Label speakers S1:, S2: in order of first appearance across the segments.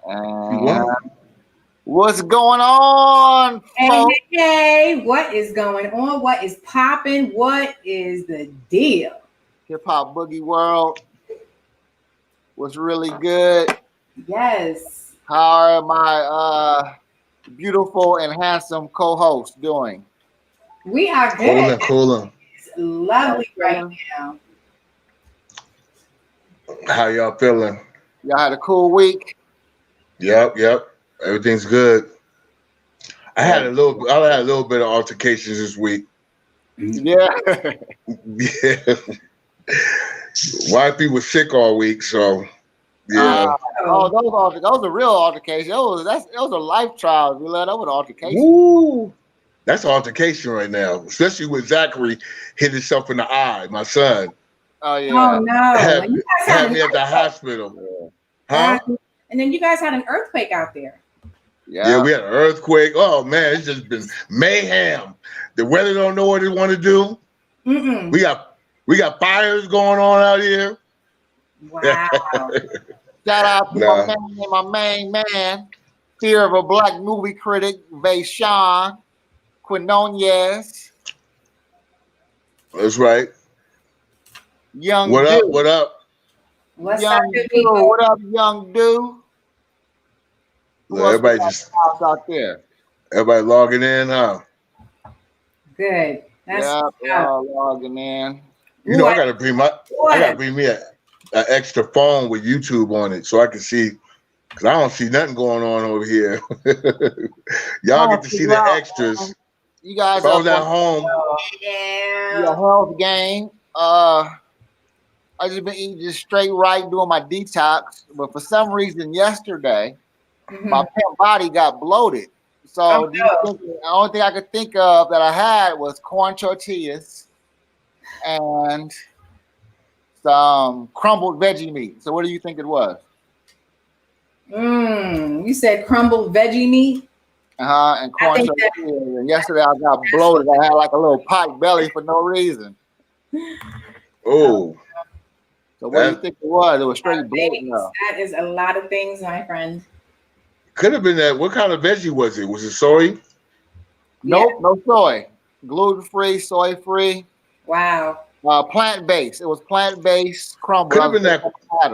S1: And what's going on, folks?
S2: Hey, what is going on? What is popping? What is the deal?
S1: Hip Hop Boogie World. What's really good?
S2: Yes.
S1: How are my beautiful and handsome co-hosts doing?
S2: We are good.
S3: Cooling.
S2: It's lovely right now.
S3: How y'all feeling?
S1: Y'all had a cool week?
S3: Yep. Everything's good. I had a little bit of altercations this week.
S1: Yeah.
S3: Yeah. Wife was sick all week, so yeah.
S1: Those are real altercations. Those are life trials. We let over altercations.
S3: Woo! That's an altercation right now, especially with Zachary hit himself in the eye. My son.
S1: Oh yeah.
S2: Oh no!
S3: Had me at the hospital. Huh?
S2: And then you guys had an earthquake out there.
S3: Yeah, we had an earthquake. Oh man, it's just been mayhem. The weather don't know what they want to do.
S2: Mm-mm.
S3: We got fires going on out here.
S2: Wow.
S1: Shout out to my main man, fear of a black movie critic, Vayshawn Quinonez.
S3: That's right.
S1: Young
S3: What
S1: dude.
S3: up? What up?
S2: What's
S1: young
S2: up,
S1: dude?
S2: people?
S1: What up, young dude?
S3: Everybody just
S1: out there.
S3: Everybody logging in, huh?
S2: Good.
S1: That's logging in.
S3: You know, I gotta bring me an extra phone with YouTube on it so I can see, because I don't see nothing going on over here. Y'all get to see the extras.
S1: You guys
S3: if I was at home.
S2: Yeah.
S1: Health game. I just been eating just straight right, doing my detox. But for some reason yesterday, my pimp body got bloated. So the only thing I could think of that I had was corn tortillas and some crumbled veggie meat. So what do you think it was?
S2: You said crumbled veggie meat?
S1: And corn tortillas. And yesterday I got bloated. I had like a little pot belly for no reason.
S3: Oh.
S1: So what do you think it was? It was straight bloating.
S2: That is a lot of things, my friend.
S3: Could have been that. What kind of veggie was it? Was it soy?
S1: Nope, no soy. Gluten-free, soy-free.
S2: Wow.
S1: Plant-based. It was plant-based crumble.
S3: Could have been that.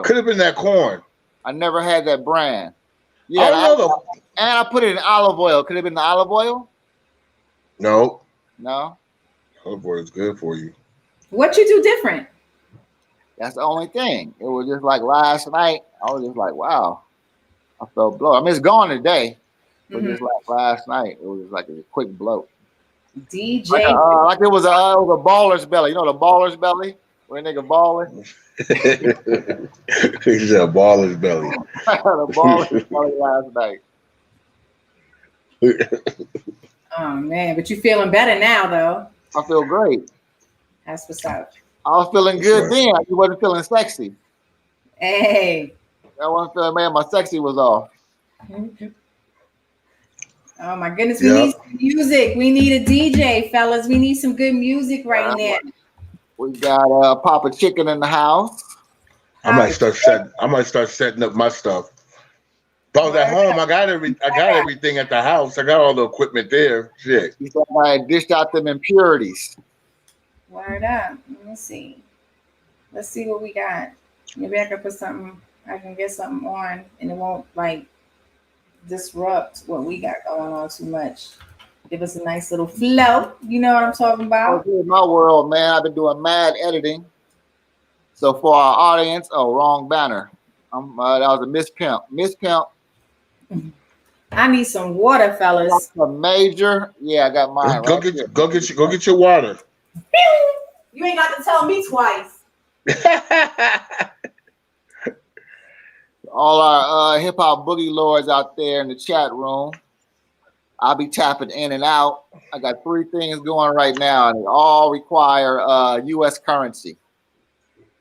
S3: Could have been that corn.
S1: I never had that brand. Yeah, and I put it in olive oil. Could it have been the olive oil?
S3: No.
S1: Olive
S3: oil is good for you.
S2: What you do different?
S1: That's the only thing. It was just like last night. I was just like, wow. I felt bloat. I mean, it's gone today, but just like last night, it was just like a quick bloat.
S2: DJ,
S1: like it was a baller's belly. You know the baller's belly, where a nigga balling.
S3: He said baller's belly.
S1: The baller's belly last night.
S2: Oh man, but you feeling better now, though.
S1: I feel great.
S2: That's what's up.
S1: I was feeling good then. I wasn't feeling sexy.
S2: Hey.
S1: I wasn't feeling, man, my sexy was off.
S2: Oh my goodness, we need some music. We need a DJ, fellas. We need some good music right now.
S1: We got Papa Chicken in the house.
S3: I might start setting up my stuff. If I was at home, I got everything at the house. I got all the equipment there. Shit.
S1: You said I dished out them impurities.
S2: Word up. Let me see. Let's see what we got. Maybe I can put something. I can get something on, and it won't like disrupt what we got going on too much. Give us a nice little flow. You know what I'm talking about?
S1: In my world, man, I've been doing mad editing. So for our audience, wrong banner. That was a Miss Pimp. Miss Pimp.
S2: I need some water, fellas.
S1: A major. Yeah, I got mine.
S3: Go get your water.
S2: You ain't got to tell me twice.
S1: All our hip hop boogie lords out there in the chat room. I'll be tapping in and out. I got 3 things going right now, and they all require U.S. currency.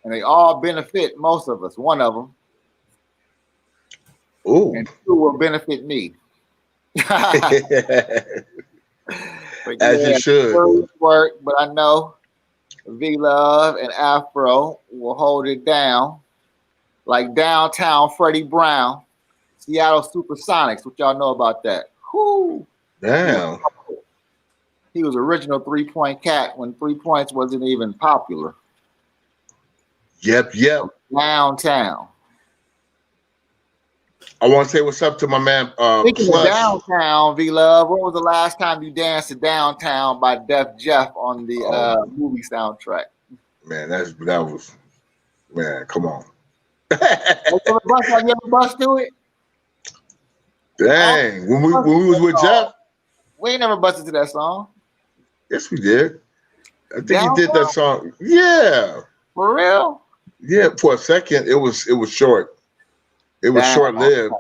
S1: And they all benefit most of us. One of them.
S3: Ooh.
S1: And 2 will benefit me.
S3: As you should.
S1: Work, but I know V-Love and Afro will hold it down like downtown Freddie Brown. Seattle Supersonics. What y'all know about that? Whoo.
S3: Damn.
S1: He was original 3-point cat when 3 points wasn't even popular.
S3: Yep.
S1: Downtown.
S3: I want to say what's up to my man.
S1: Speaking of
S3: Plush.
S1: downtown, V-Love, when was the last time you danced to Downtown by Def Jeff on the movie soundtrack?
S3: Man, that was, man, come on.
S1: You ever bust to it?
S3: Dang, when we was with Jeff,
S1: we ain't never busted to that song.
S3: yes, we did. I think
S1: Downtown?
S3: he did that song. Yeah,
S1: For real?
S3: yeah. For a second, it was short. It was short lived.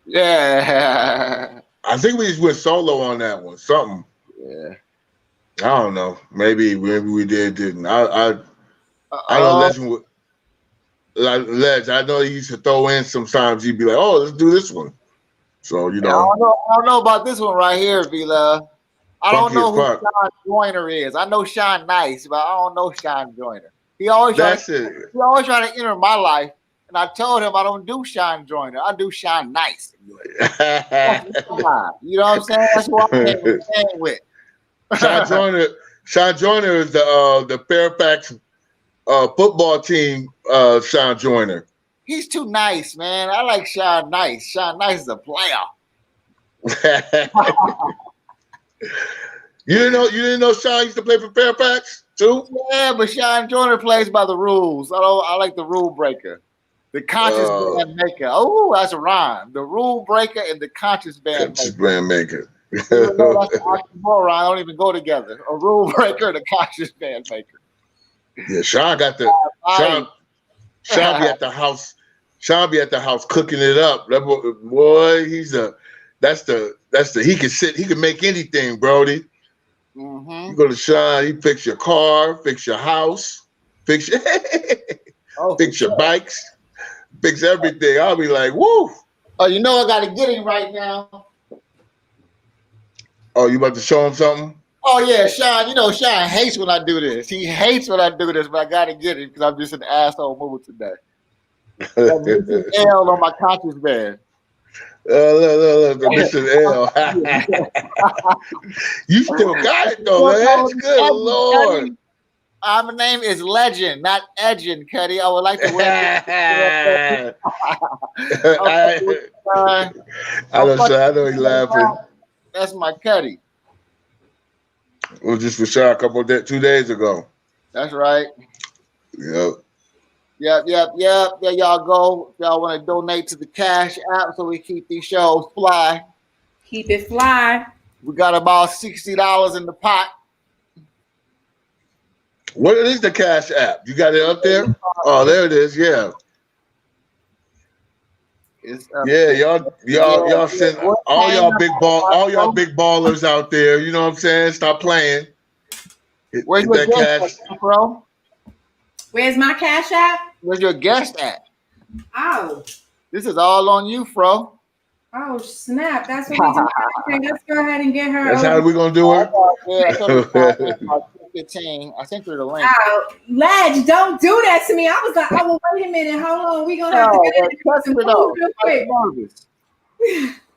S1: Yeah.
S3: I think we just went solo on that one. Something.
S1: Yeah.
S3: I don't know. Maybe we didn't. I know Legend would. Like Ledge, I know he used to throw in sometimes. He'd be like, "Oh, let's do this one." So you know.
S1: I don't know about this one right here, V-Love. I don't know who Sean Joyner is. I know Sean Nice, but I don't know Sean Joyner. He always trying to enter my life, and I told him I don't do Sean Joyner. I do Sean Nice. You know what I'm saying? That's what I'm playing with.
S3: Sean Joyner is the Fairfax football team. Sean Joyner.
S1: He's too nice, man. I like Sean Nice. Sean Nice is a player.
S3: You didn't know Sean used to play for Fairfax too?
S1: Yeah, but Sean Joyner plays by the rules. I like the rule breaker. The conscious band maker. Oh, that's a rhyme. The rule breaker and the conscious band maker. That's the oxymoron. Don't even go together. A rule breaker and a conscious band maker.
S3: Yeah, Sean got the Sean be at the house. Sean be at the house cooking it up. That boy, he can make anything, Brody.
S1: Mm-hmm.
S3: You go to Sean, he fix your car, fix your house, fix your bikes, fix everything. I'll be like, woo.
S1: Oh, you know I gotta get him right now.
S3: Oh, you about to show him something?
S1: Oh yeah, Sean. You know Sean hates when I do this. He hates when I do this, but I gotta get him because I'm just an asshole mood today. L on my conscious band.
S3: Look, the Mission L. You still got it though, man. That's good, Lord.
S1: My name is Legend, not Edgin, Cuddy. I would like to wear.
S3: I know he's laughing.
S1: That's my Cuddy.
S3: It was just for Sean 2 days ago.
S1: That's right.
S3: Yep.
S1: There y'all go. If y'all want to donate to the Cash App so we keep these shows fly.
S2: Keep it fly.
S1: We got about $60 in the pot.
S3: What is the Cash App? You got it up there? Oh, there it is. Yeah. Y'all send all y'all big ballers out there. You know what I'm saying? Stop playing.
S1: Where's your guest at, bro?
S2: Where's my Cash App?
S1: Where's your guest at?
S2: Oh.
S1: This is all on you, Fro.
S2: Oh, snap. That's what we do. Let's go ahead and get her.
S3: That's how we're going to do it?
S1: I sent her the link.
S2: Oh, Ledge, don't do that to me. I was like, oh, well, wait a minute. Hold on. We're going to have to get it real quick.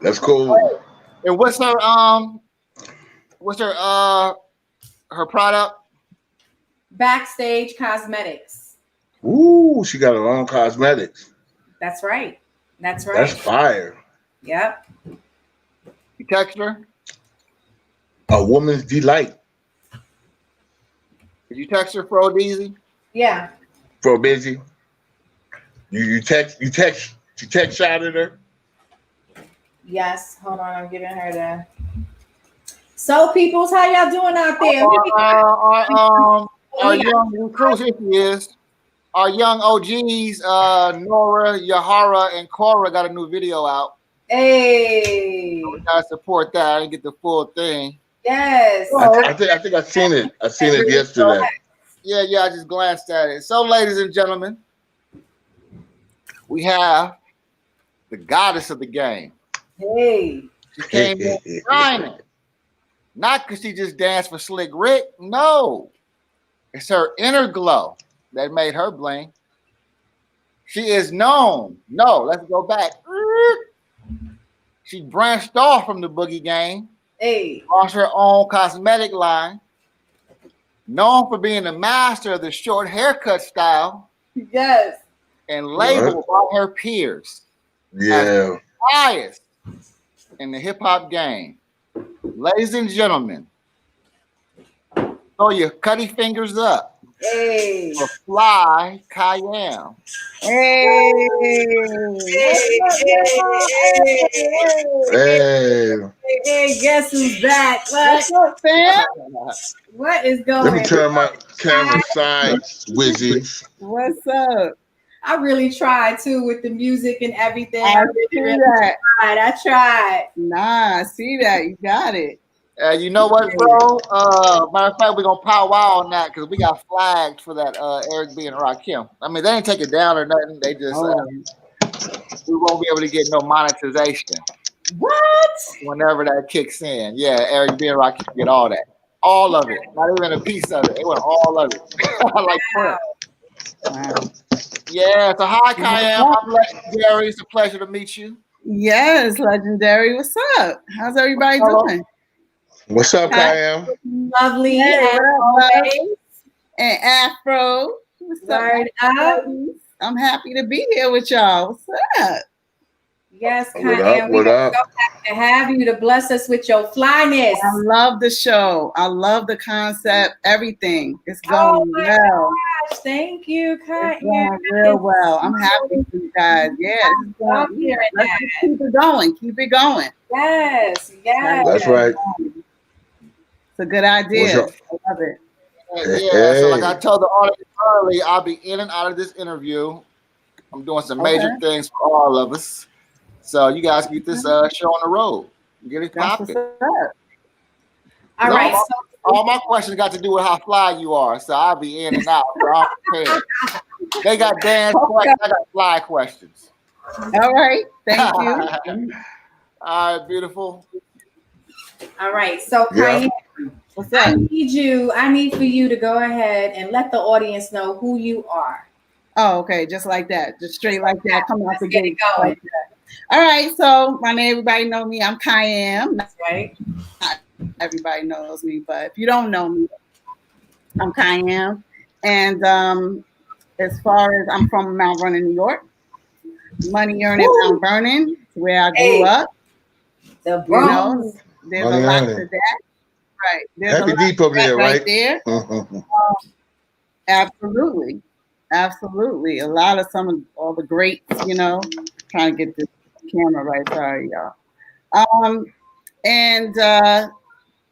S3: That's cool.
S1: And what's her product?
S2: Backstage Cosmetics.
S3: Ooh, she got her own cosmetics.
S2: That's right. That's
S3: fire.
S2: Yep.
S1: You text her?
S3: A woman's delight.
S1: Did you text her, Fro Deezy?
S2: Yeah.
S3: Fro Busy. You text shouted her?
S2: Yes. Hold on, I'm giving her the. So, peoples, how y'all doing out there?
S1: Our young recruits, here she is. Our young OGs, Nora, Yahara, and Cora got a new video out.
S2: Hey.
S1: So we gotta support that. I didn't get the full thing.
S2: Yes.
S3: I think I've seen it. I seen it yesterday.
S1: Yeah, I just glanced at it. So, ladies and gentlemen, we have the goddess of the game.
S2: Hey.
S1: She came in shining. Not because she just danced for Slick Rick. No. It's her inner glow that made her bling. She is known. No, let's go back. She branched off from the boogie game,
S2: Hey.
S1: launched her own cosmetic line, known for being the master of the short haircut style.
S2: Yes.
S1: And labeled by her peers as the highest in the hip hop game. Ladies and gentlemen, throw your cutty fingers up for Fly KIAM.
S2: Hey. Hey, guess who's back?
S4: What's up, fam?
S2: What is going on?
S3: Let me turn my camera side, Wizzy.
S4: What's up?
S2: I really tried too with the music and everything.
S4: I
S2: tried.
S4: Nah, I see that. You got it.
S1: You know what, bro? Matter of fact, we're gonna powwow on that because we got flagged for that Eric B and Rakim. I mean, they didn't take it down or nothing. They just we won't be able to get no monetization.
S2: What?
S1: Whenever that kicks in, yeah, Eric B and Rakim get all that, all of it, not even a piece of it. They want all of it. Like
S4: wow.
S1: Yeah, so hi, KIAM. I'm Legendary. It's a pleasure to meet you.
S4: Yes, Legendary. What's up? How's everybody doing?
S3: What's up, KIAM?
S2: Lovely.
S4: Hey, always. And Afro. What's
S2: up?
S4: I'm happy to be here with y'all. What's up?
S2: Yes, KIAM.
S3: What up?
S2: So happy to have you to bless us with your flyness.
S4: I love the show. I love the concept. Everything. It's going well.
S2: Gosh, thank you, KIAM.
S4: It's going real well. I'm happy for you guys. Yeah, let's keep it going. Keep it going.
S2: Yes.
S3: That's right.
S4: It's a good idea. I love it.
S1: Yeah, so like I told the audience early, I'll be in and out of this interview. I'm doing some major things for all of us. So you guys get this show on the road. Get it popping.
S2: All right.
S1: All my questions got to do with how fly you are. So I'll be in and out. So I'm prepared. They got dance questions. I got fly questions.
S4: All right. Thank you.
S1: All right, beautiful.
S2: All right. So KIAM,
S4: what's up?
S2: I need for you to go ahead and let the audience know who you are.
S4: Oh, okay. Just like that. Just straight like that. Come off the gate. Like that. All right. So my name, everybody know me. I'm KIAM.
S2: That's right.
S4: Not everybody knows me, but if you don't know me, I'm KIAM. And as far as I'm from Mount Vernon, New York, money earning Mount Vernon, where I grew up.
S2: The Bronx.
S4: You know, there's a lot to that. Right. There's
S3: Happy deep over there, right?
S4: There. Absolutely. Absolutely. A lot of all the greats, you know, trying to get this camera right. Sorry, y'all. And let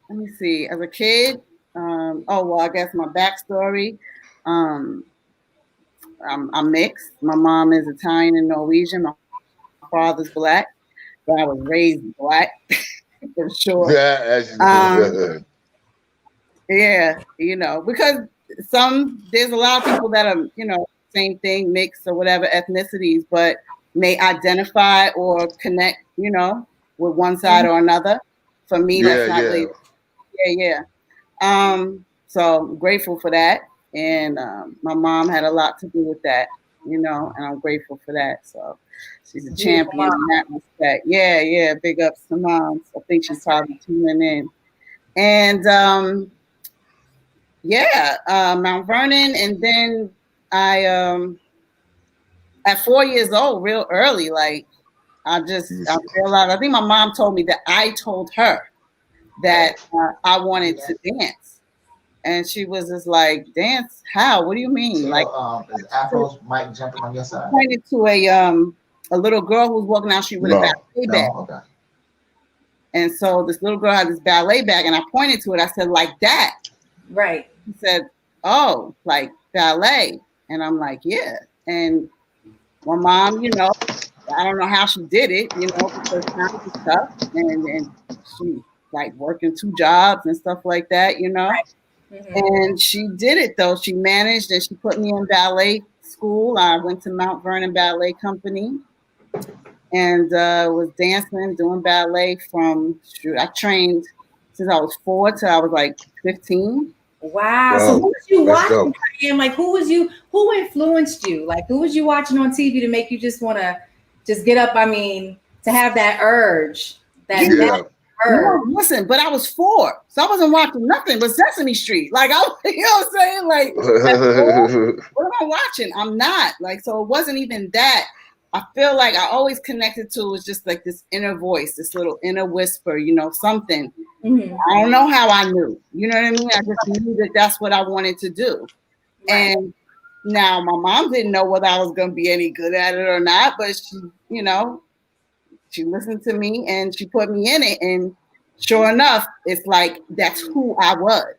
S4: me see. As a kid, I guess my backstory. I'm mixed. My mom is Italian and Norwegian. My father's Black, but I was raised Black for sure. Yeah, you know, because there's a lot of people that are, you know, same thing, mixed or whatever ethnicities, but may identify or connect, you know, with one side or another. For me, that's not really. So I'm grateful for that. And my mom had a lot to do with that, you know, and I'm grateful for that. So she's a champion in that respect. Yeah. Big ups to moms. I think she's probably tuning in. And Mount Vernon. And then I, at 4 years old, real early, like I realized, I think my mom told me that I told her that I wanted to dance. And she was just like, dance? How? What do you mean? So, like, is Afro's mic jumping on your side? Pointed to a little girl who was walking down the street with a ballet bag. Okay. And so this little girl had this ballet bag, and I pointed to it. I said, like that. Right. He said, oh, like ballet. And I'm like, yeah. And my mom, you know, I don't know how she did it, you know, because times was tough. And she like working 2 jobs and stuff like that, you know. Right. Mm-hmm. And she did it though. She managed, and she put me in ballet school. I went to Mount Vernon Ballet Company and was dancing, doing ballet I trained since I was 4 till I was like 15.
S2: Wow. So who was you watching? Like who influenced you? Like who was you watching on TV to make you just want to just get up? I mean, to have that urge. That
S3: Yeah.
S2: urge.
S4: No, listen, but I was 4, so I wasn't watching nothing but Sesame Street. Like you know what I'm saying? Like, what am I watching? I'm not. Like, so it wasn't even that. I feel like I always connected to was just like this inner voice, this little inner whisper, you know, something.
S2: Mm-hmm.
S4: I don't know how I knew. You know what I mean? I just knew that that's what I wanted to do. Right. And now my mom didn't know whether I was going to be any good at it or not, but she, you know, she listened to me and she put me in it. And sure enough, it's like, that's who I was.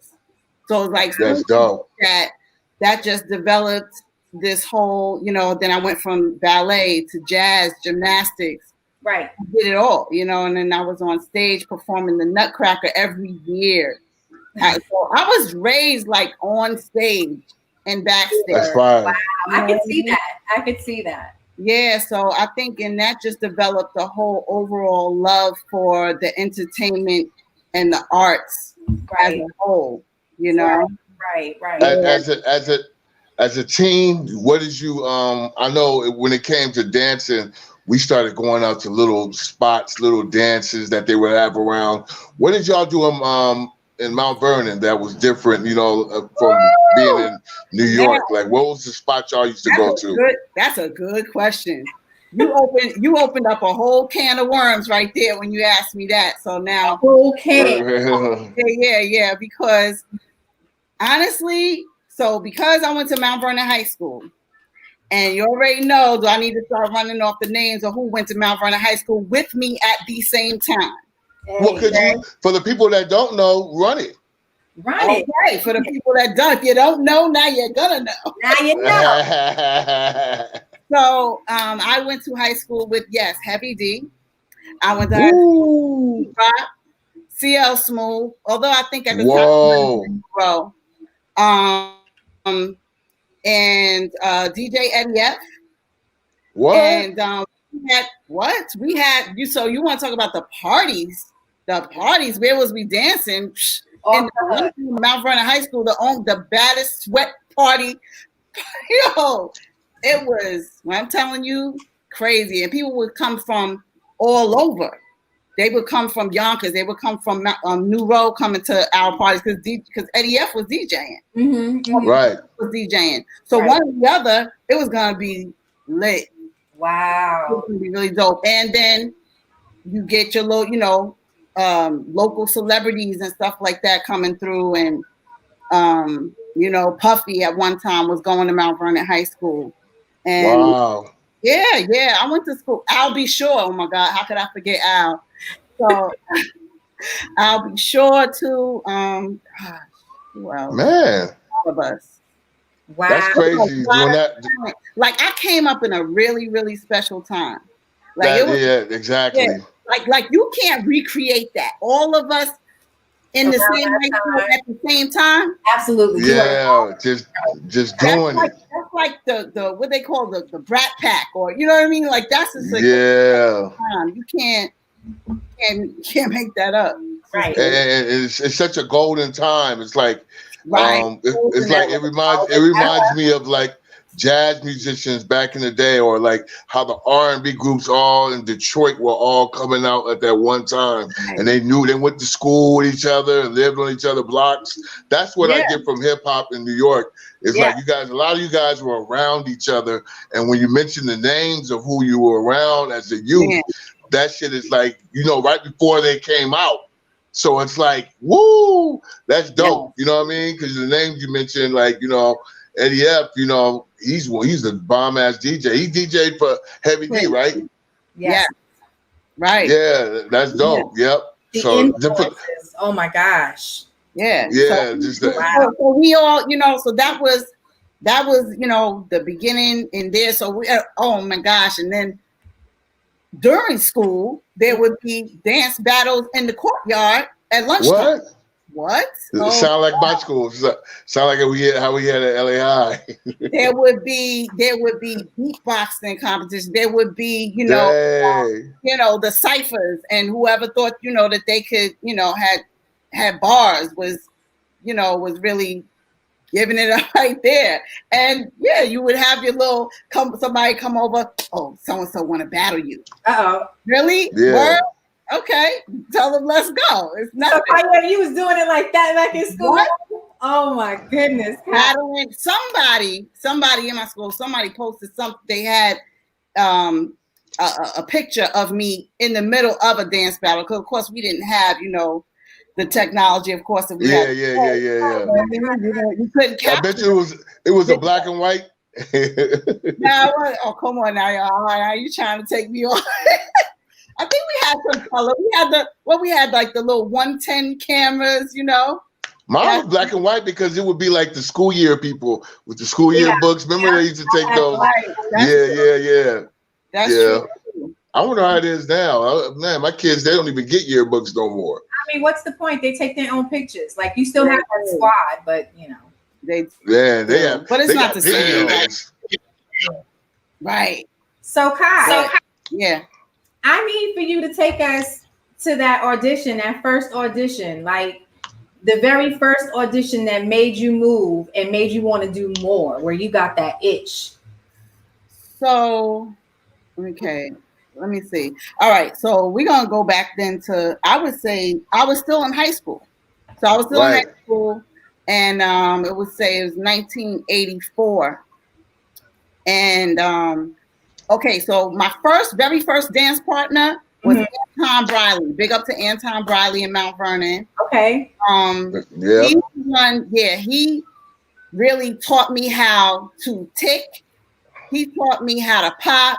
S4: So it's like,
S3: that's dope.
S4: That just developed this whole, you know, then I went from ballet to jazz, gymnastics.
S2: Right.
S4: I did it all, you know, and then I was on stage performing the Nutcracker every year. So I was raised like on stage and backstage.
S3: That's fine.
S2: Wow. I could see that. I could see that.
S4: Yeah, so I think and that just developed a whole overall love for the entertainment and the arts as a whole, you know.
S2: Right.
S3: As a teen, what did you I know when it came to dancing, we started going out to little spots, little dances that they would have around. What did y'all do in Mount Vernon that was different, you know, from being in New York? Like, what was the spot y'all used to go to?
S4: That's a good question. You opened up a whole can of worms right there when you asked me that. So now, yeah, because honestly, because I went to Mount Vernon High School, and you already know, do I need to start running off the names of who went to Mount Vernon High School with me at the same time?
S3: Well, could you, for the people that don't know, run it.
S4: Okay, for the people that don't, if you don't know, now you're gonna know.
S2: Now you know.
S4: So I went to high school with Heavy D. I went to high school with Rock, CL Smooth, although I think at the time, and DJ Eddie F.
S3: What?
S4: And we had you. So you want to talk about the parties? The parties, where was we dancing? In the Mount Vernon High School, the baddest sweat party. Yo, it was, I'm telling you, crazy. And people would come from all over. They would come from Yonkers. They would come from New Road coming to our parties because Eddie F was DJing.
S3: Right.
S4: Was DJing. So one or the other, it was going to be lit.
S2: Wow.
S4: It was going to be really dope. And then you get your little, you know, local celebrities and stuff like that coming through. And, you know, Puffy at one time was going to Mount Vernon High School. And
S3: wow.
S4: Yeah. I went to school. I'll Be Sure. Oh my God. How could I forget Al? So I'll Be Sure too. Gosh, well,
S3: man,
S4: all of us.
S3: Wow. That's crazy. Doing that.
S4: Like I came up in a really, really special time. Like
S3: exactly.
S4: Yeah, like you can't recreate that. All of us in the same high school at the same time.
S2: Absolutely.
S3: Yeah, just doing it.
S4: That's like the what they call the Brat Pack, or you know what I mean? Like that's just like time. You can't make that up.
S2: Right.
S3: And it's such a golden time. It's like it's like it reminds me of like jazz musicians back in the day, or like how the R&B groups all in Detroit were all coming out at that one time, and they went to school with each other and lived on each other's blocks. That's what I get from hip hop in New York. It's like a lot of you guys were around each other, and when you mention the names of who you were around as a youth, that shit is like, you know, right before they came out. So it's like, woo, that's dope. You know what I mean? Because the names you mentioned, like, you know, Eddie F, you know, he's a bomb ass DJ. He DJ'd for Heavy D, right?
S2: Yes.
S4: Right.
S3: Yeah, that's dope. Yep.
S2: The influences. Oh my gosh.
S4: Yeah.
S3: Yeah.
S4: So we all, you know, so that was, you know, the beginning in there. So we, oh my gosh. And then during school, there would be dance battles in the courtyard at lunchtime. What?
S3: Sound like my school. Sound like how we had at LAI.
S4: There would be beatboxing competition. There would be, you know, the ciphers, and whoever thought, you know, that they could, you know, had bars was really giving it up right there. And yeah, you would have your little somebody come over. Oh, so and so want to battle you. Really?
S3: Yeah.
S4: Word? Okay, tell them let's go. It's nothing.
S2: So you was doing it like that back in school. What? Oh my goodness!
S4: Battling somebody in my school. Somebody posted something. They had a picture of me in the middle of a dance battle. Because of course we didn't have, the technology. Of course, that we had.
S3: Yeah.
S4: You couldn't capture.
S3: I bet you it was a black and white.
S4: Now, oh come on now, y'all. Are you trying to take me off? I think we had some color. We had like the little 110 cameras,
S3: Mine was black and white because it would be like the school year people with the school year books. Remember they used to take those? Yeah.
S4: That's true.
S3: I wonder how it is now. Man, my kids, they don't even get yearbooks no more.
S2: I mean, what's the point? They take their own pictures. Like you still have that squad, but
S4: they
S3: have.
S4: But it's not the same. Right.
S2: So Kai.
S4: Yeah.
S2: I need for you to take us to that audition, that first audition, like the very first audition that made you move and made you want to do more, where you got that itch.
S4: So, okay, let me see. All right, so we're going to go back then to, I would say, I was still in high school. So I was still in high school, and it was 1984. And, okay, so my very first dance partner was Anton Briley. Big up to Anton Briley in Mount Vernon.
S2: Okay.
S4: He really taught me how to tick. He taught me how to pop.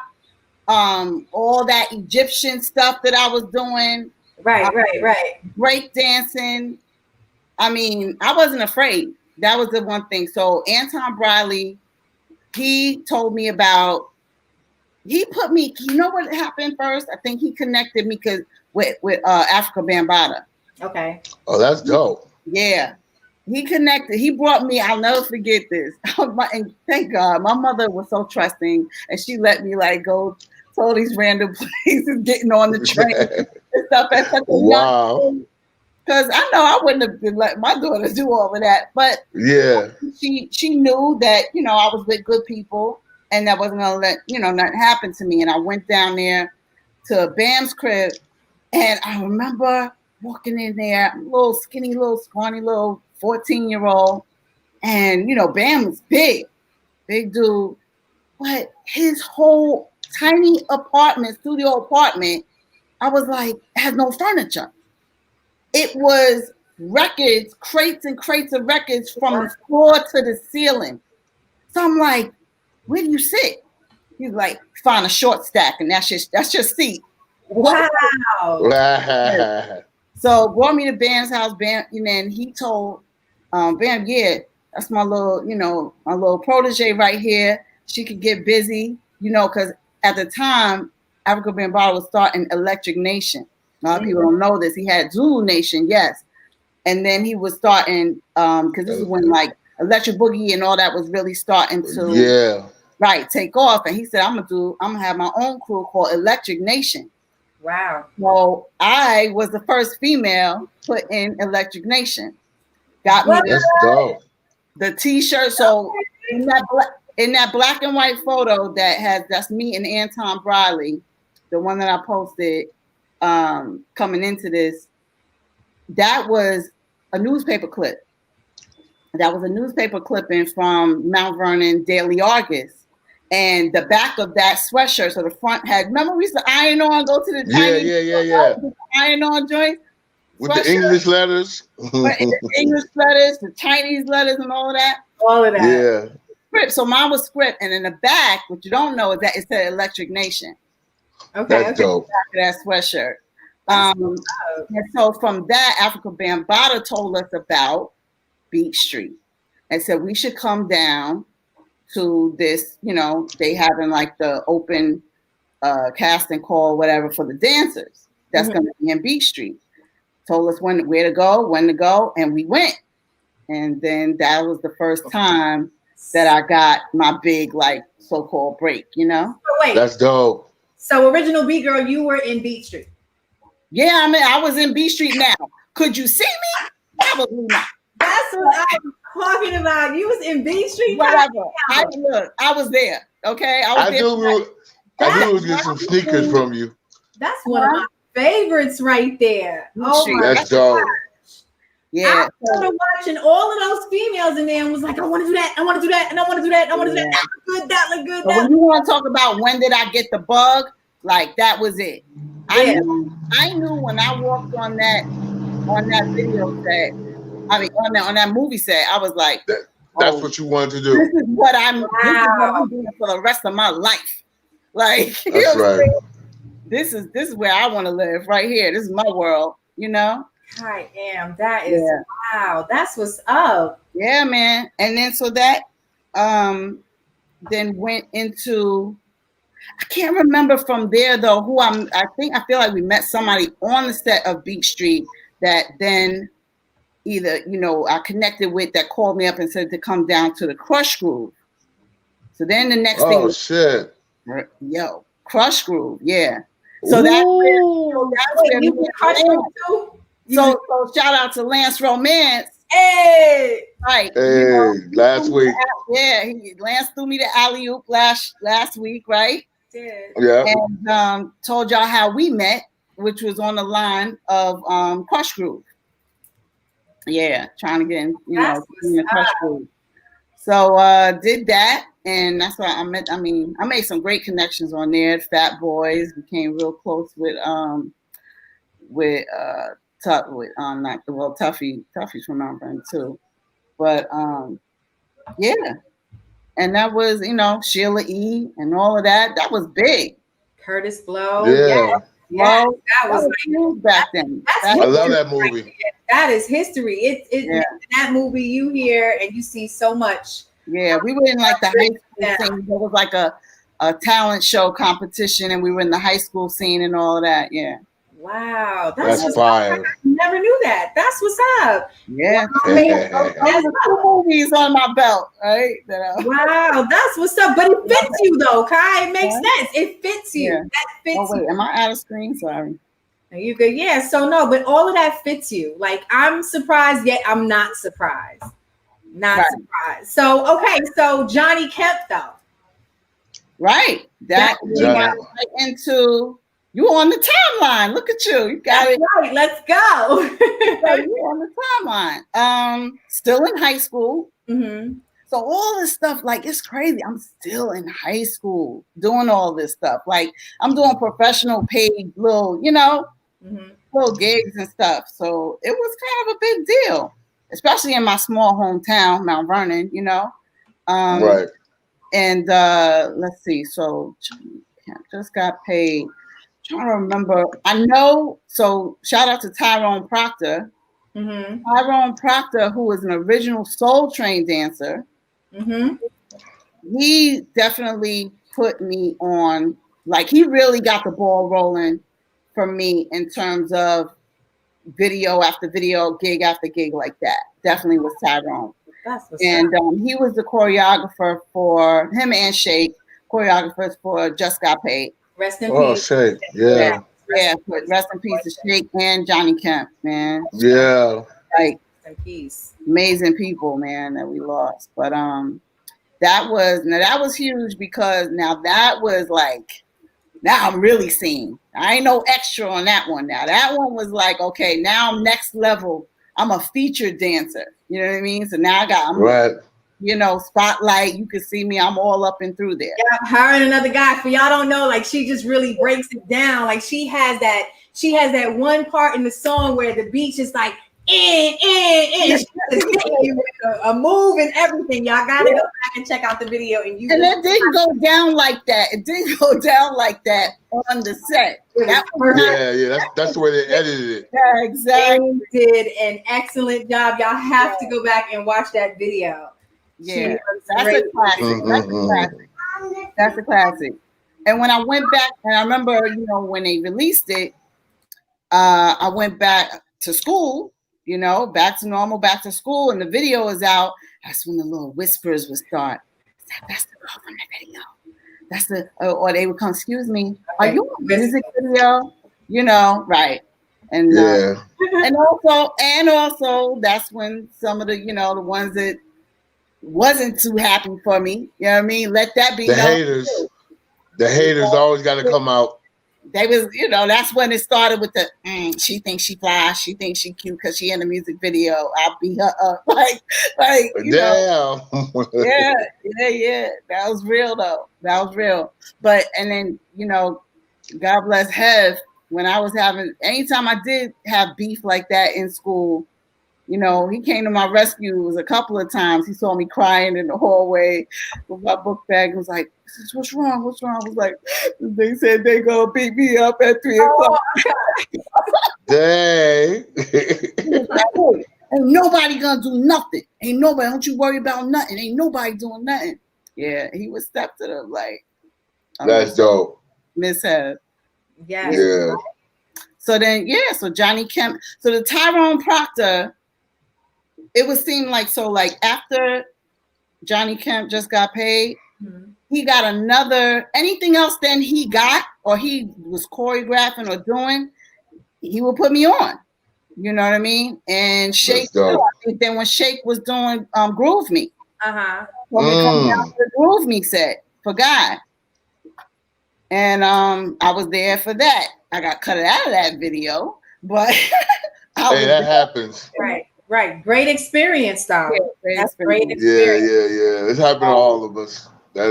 S4: All that Egyptian stuff that I was doing.
S2: Right.
S4: Break dancing. I mean, I wasn't afraid. That was the one thing. So Anton Briley, he told me about. He put me. You know what happened first? I think he connected me with Africa Bambaataa.
S2: Okay.
S3: Oh, that's dope.
S4: Yeah, he connected. He brought me. I'll never forget this. And thank God, my mother was so trusting, and she let me go to all these random places, getting on the train and stuff. At such a young, because I know I wouldn't have been let my daughter do all of that, but she knew that I was with good people. And that wasn't gonna let nothing happen to me. And I went down there to Bam's crib, and I remember walking in there, little skinny, little scrawny, little 14-year-old, and Bam was big dude, but his whole tiny studio apartment, I was like, has no furniture. It was records, crates and crates of records from the floor to the ceiling. So I'm like, where do you sit? He's like, find a short stack, and that's your seat.
S2: Wow.
S4: So brought me to Bam's house. Bam, and then he told Bam, that's my little, my little protege right here. She could get busy, because at the time, Africa Bambaataa was starting Electric Nation. A lot of people don't know this. He had Zulu Nation, yes. And then he was starting, because this is when Electric Boogie and all that was really starting to take off. And he said, I'm gonna have my own crew called Electric Nation.
S2: Wow.
S4: So I was the first female put in Electric Nation. Got me the t-shirt. So in that black and white photo that's me and Anton Briley, the one that I posted coming into this, that was a newspaper clip. That was a newspaper clipping from Mount Vernon Daily Argus. And the back of that sweatshirt, so the front had, remember we used to iron on, go to the Chinese iron on joints?
S3: With the English letters.
S4: The English letters, the Chinese letters and all of that.
S2: All of that.
S3: Yeah.
S4: Script. So mine was script. And in the back, what you don't know is that it said Electric Nation.
S2: Okay.
S3: That's dope.
S4: That sweatshirt. And so from that, Africa Bambaataa told us about Beach Street and said we should come down to this, they having the open casting call, whatever, for the dancers. That's going to be in Beach Street. Told us when to go, and we went. And then that was the first time that I got my big, so-called break,
S2: So wait.
S3: That's dope.
S2: So Original Beat Girl, you were in Beach Street.
S4: Yeah, I was in Beach Street now. Could you see me? Probably not.
S2: That's what I'm talking about. You was in B Street.
S4: Whatever. I was there. Okay, I was
S3: I knew we was getting some sneakers from you.
S2: That's one of my favorites right there. Oh my
S3: That's dope.
S4: Yeah.
S2: I started watching all of those females in there and was like, I want to do that, I want to do that, and I want to do that, I want to do that. That look good, that look good.
S4: But when you want to talk about when did I get the bug, like that was it. I knew when I walked on that video set, I mean on that movie set, I was like,
S3: that's what you wanted to do.
S4: This is what I'm doing for the rest of my life. Like,
S3: that's right.
S2: This is where I want to live, right here. This is my world, you know. KIAM. That is wow. That's what's up.
S4: Yeah, man. And then so that then went into, I can't remember from there though who I feel like we met somebody on the set of Beat Street that then either, you know, I connected with that called me up and said to come down to the Crush Groove. So then the next thing was,
S3: shit.
S4: Yo, Crush Groove, yeah. So that's where you were Crush Groove too? So shout out to Lance Romance.
S2: Hey,
S4: right.
S3: Hey, you know, last week.
S4: Yeah, Lance threw me the alley-oop last week, right?
S3: Yeah.
S4: And told y'all how we met, which was on the line of Crush Groove. Yeah, trying to get in, in the Crush Groove. So did that, and that's why I made some great connections on there. Fat Boys became real close with Tuffy's from Mount Vernon too. But yeah. And that was, Sheila E. and all of that. That was big.
S2: Curtis Blow.
S3: Yeah.
S2: Yeah, that was
S4: huge back then.
S3: I love that movie.
S2: Right, that is history. In that movie you hear and you see so much.
S4: Yeah, we were in like the high school scene. There was like a talent show competition, and we were in the high school scene and all of that. Yeah.
S2: Wow,
S3: that's fire.
S2: I never knew that. That's what's up.
S4: Yeah, there's 2 movies on my belt, right?
S2: Wow, that's what's up. But it fits you though, Kai. It makes sense. It fits you.
S4: Yeah.
S2: That fits.
S4: Oh wait, am I out of screen? Sorry.
S2: No, you good? Yeah. So no, but all of that fits you. Like I'm surprised, yet I'm not surprised. Surprised. So okay, so Johnny Kemp though.
S4: Right. That we got right into. You on the timeline. Look at you. You got it.
S2: Right. Let's go.
S4: You on the timeline. Still in high school.
S2: Mm-hmm.
S4: So all this stuff, like, it's crazy. I'm still in high school doing all this stuff. Like, I'm doing professional paid little, little gigs and stuff. So it was kind of a big deal, especially in my small hometown, Mount Vernon,
S3: right.
S4: And let's see. So just got paid. Trying to remember. I know. So shout out to Tyrone Proctor.
S2: Mm-hmm.
S4: Tyrone Proctor, who was an original Soul Train dancer.
S2: Mm-hmm.
S4: He definitely put me on. Like, he really got the ball rolling for me in terms of video after video, gig after gig, like that. Definitely was Tyrone. And he was the choreographer for him and Shake, choreographers for Just Got Paid.
S2: Rest in
S3: peace.
S2: Shake.
S3: Yeah.
S4: Yeah, rest in peace to Shake and Johnny Kemp, man.
S3: Yeah.
S4: Like,
S2: rest in peace.
S4: Amazing people, man, that we lost. But that was huge because now that was like, now I'm really seeing. I ain't no extra on that one now. That one was like, okay, now I'm next level. I'm a featured dancer. You know what I mean? So now I'm
S3: right.
S4: Spotlight. You can see me. I'm all up and through there.
S2: Yeah, her and another guy. For y'all don't know, like she just really breaks it down. Like she has that one part in the song where the beat is like a move and everything. Y'all gotta go back and check out the video. And
S4: it didn't go down like that. It didn't go down like that on the set.
S3: That's the way they edited it.
S4: Yeah, exactly.
S2: They did an excellent job. Y'all have to go back and watch that video.
S4: Yeah, that's a classic.
S3: Mm-hmm.
S4: That's a classic. And when I went back, and I remember, when they released it, I went back to school, back to normal, back to school, and the video is out. That's when the little whispers would start. That's the girl from the video. That's or they would come, excuse me, are you on a music video? Right. And
S3: Yeah.
S4: and also that's when some of the, you know, the ones that wasn't too happy for me, you know what I mean, let that be
S3: The
S4: known
S3: haters.
S4: too.
S3: The haters always got to come out.
S4: They was, you know, that's when it started with the she thinks she fly, she thinks she cute because she in the music video. I'll beat her up, like you know. Yeah. That was real though. That was real. But and then, you know, God bless Hev. When I was anytime I did have beef like that in school, you know, he came to my rescue. It was a couple of times. He saw me crying in the hallway with my book bag and was like, "What's wrong? What's wrong?" I was like, "They said they gonna beat me up at 3 o'clock."
S3: Dang.
S4: Ain't nobody gonna do nothing. Ain't nobody. Don't you worry about nothing. Ain't nobody doing nothing. Yeah, he would step to them like.
S3: That's dope.
S4: Miss Hev.
S2: Yes.
S3: Yeah.
S4: So then, so Johnny Kemp. So the Tyrone Proctor. It would seem like after Johnny Kemp just got paid, he got anything else then he got or he was choreographing or doing, he would put me on. You know what I mean? And Shake, I think then when Shake was doing Groove Me, told me to come down to the Groove Me set for Guy. And I was there for that. I got cut out of that video, but
S3: hey, that happens.
S2: Right. Great experience, though.
S4: Yeah,
S2: That's great experience.
S3: Yeah. It's happened to all of us.
S4: We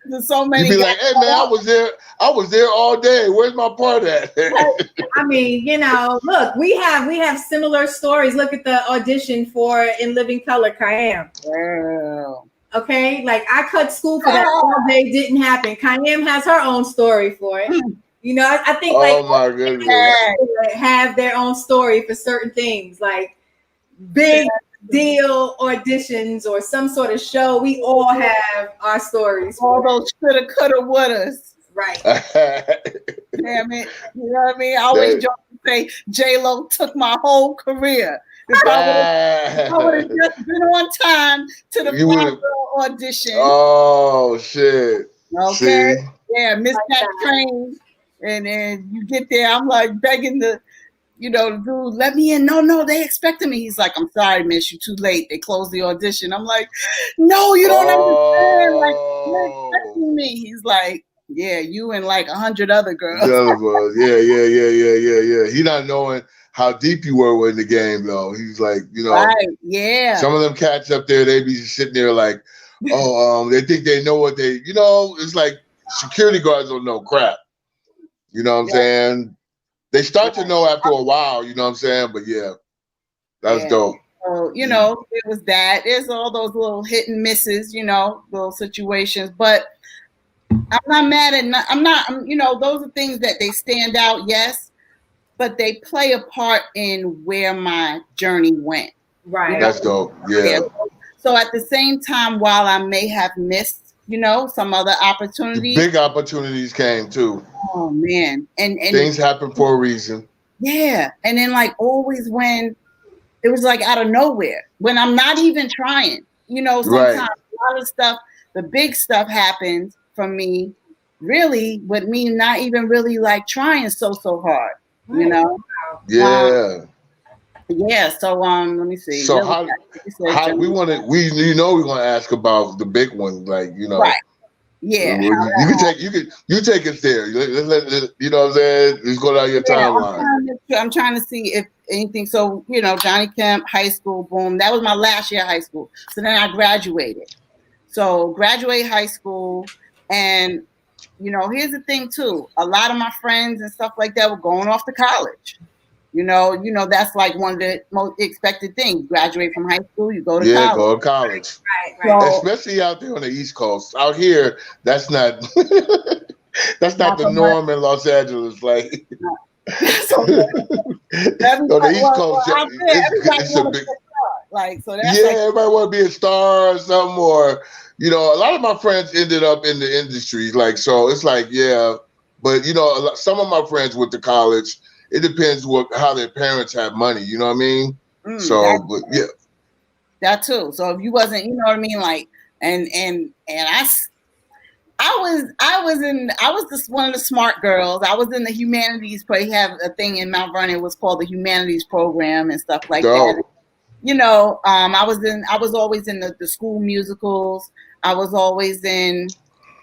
S4: there's so many.
S3: You be like, hey man, I was there all day. Where's my part at?
S2: I mean, you know, look, we have similar stories. Look at the audition for In Living Color, KIAM.
S4: Wow.
S2: Okay, like I cut school for that all day. Didn't happen. KIAM has her own story for it. You know, I think
S3: my goodness,
S2: have their own story for certain things, like big deal auditions or some sort of show. We all have our stories.
S4: All those shoulda, coulda, wouldas.
S2: Right.
S4: Damn it. You know what I mean? I always joke and say J-Lo took my whole career. If I would have just been on time to the final audition.
S3: Oh shit.
S4: Okay. See? Yeah, missed that train. And then you get there, I'm like begging the dude, let me in. No, they expected me. He's like, I'm sorry, miss, you too late. They closed the audition. I'm like, no, you don't understand. Like, you're expecting me. He's like, yeah, you and like 100 other girls.
S3: Yeah. He not knowing how deep you were in the game, though. He's like,
S4: right, yeah.
S3: Some of them cats up there, they be sitting there like, they think they know what they, it's like security guards don't know crap. You know what I'm saying? They start to know after a while, you know what I'm saying? But yeah, that's dope.
S4: So, it was that. There's all those little hit and misses, little situations. But I'm not mad at, those are things that they stand out, yes, but they play a part in where my journey went.
S2: Right.
S3: That's dope. Yeah.
S4: So at the same time, while I may have missed, some other opportunities.
S3: The big opportunities came too.
S4: Oh man. And
S3: things happen for a reason.
S4: Yeah. And then like always when it was like out of nowhere, when I'm not even trying, sometimes a lot of stuff, the big stuff happens for me really with me not even really like trying so hard,
S3: Yeah.
S4: Yeah, so let me see.
S3: So we're gonna ask about the big one, like
S4: right. Yeah,
S3: you take us there. Let, you know what I'm saying? Let's go down your timeline.
S4: I'm trying to see if anything. So Johnny Kemp, high school, boom. That was my last year of high school. So then I graduated. So graduate high school, and here's the thing too. A lot of my friends and stuff like that were going off to college. That's like one of the most expected things. Graduate from high school, you go to college.
S3: Yeah, go to college.
S2: Right.
S3: So, especially out there on the East Coast. Out here, that's not the norm in Los Angeles. Like
S4: so
S3: the East Coast, it's a big.
S4: Like so. That's
S3: everybody want to be a star or something, or a lot of my friends ended up in the industry. Like so, it's like but some of my friends went to college. It depends how their parents have money, you know what I mean?
S4: That too. So if you wasn't, you know what I mean, like, and I was one of the smart girls. I was in the humanities, but he had a thing in Mount Vernon. It was called the humanities program and stuff like that. You know, I was always in the school musicals. I was always in,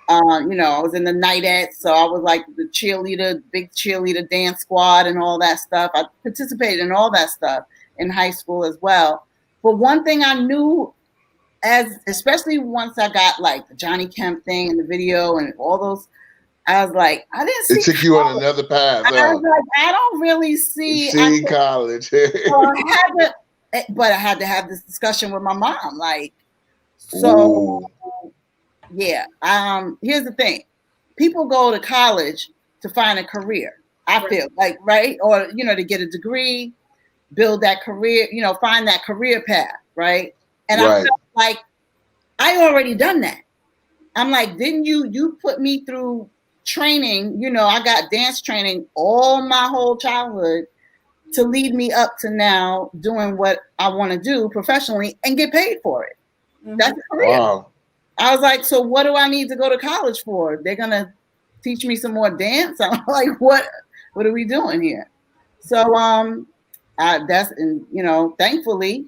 S4: you know, I was in the nightettes. So I was like the cheerleader, big cheerleader dance squad and all that stuff. I participated in all that stuff in high school as well. But one thing I knew, especially once I got like the Johnny Kemp thing and the video and all those, I was like, I didn't see.
S3: It took you on another path.
S4: I was like, I don't really see
S3: college.
S4: But I had to have this discussion with my mom. Like, so yeah. Here's the thing: people go to college to find a career. I feel like, right, or you know, to get a degree, build that career, you know, find that career path, right? And I felt like I already done that. I'm like, didn't you put me through training? You know, I got dance training all my whole childhood to lead me up to now doing what I want to do professionally and get paid for it. Mm-hmm. That's a career. Wow. I was like, so what do I need to go to college for? They're gonna teach me some more dance? I'm like, what are we doing here? So and you know, thankfully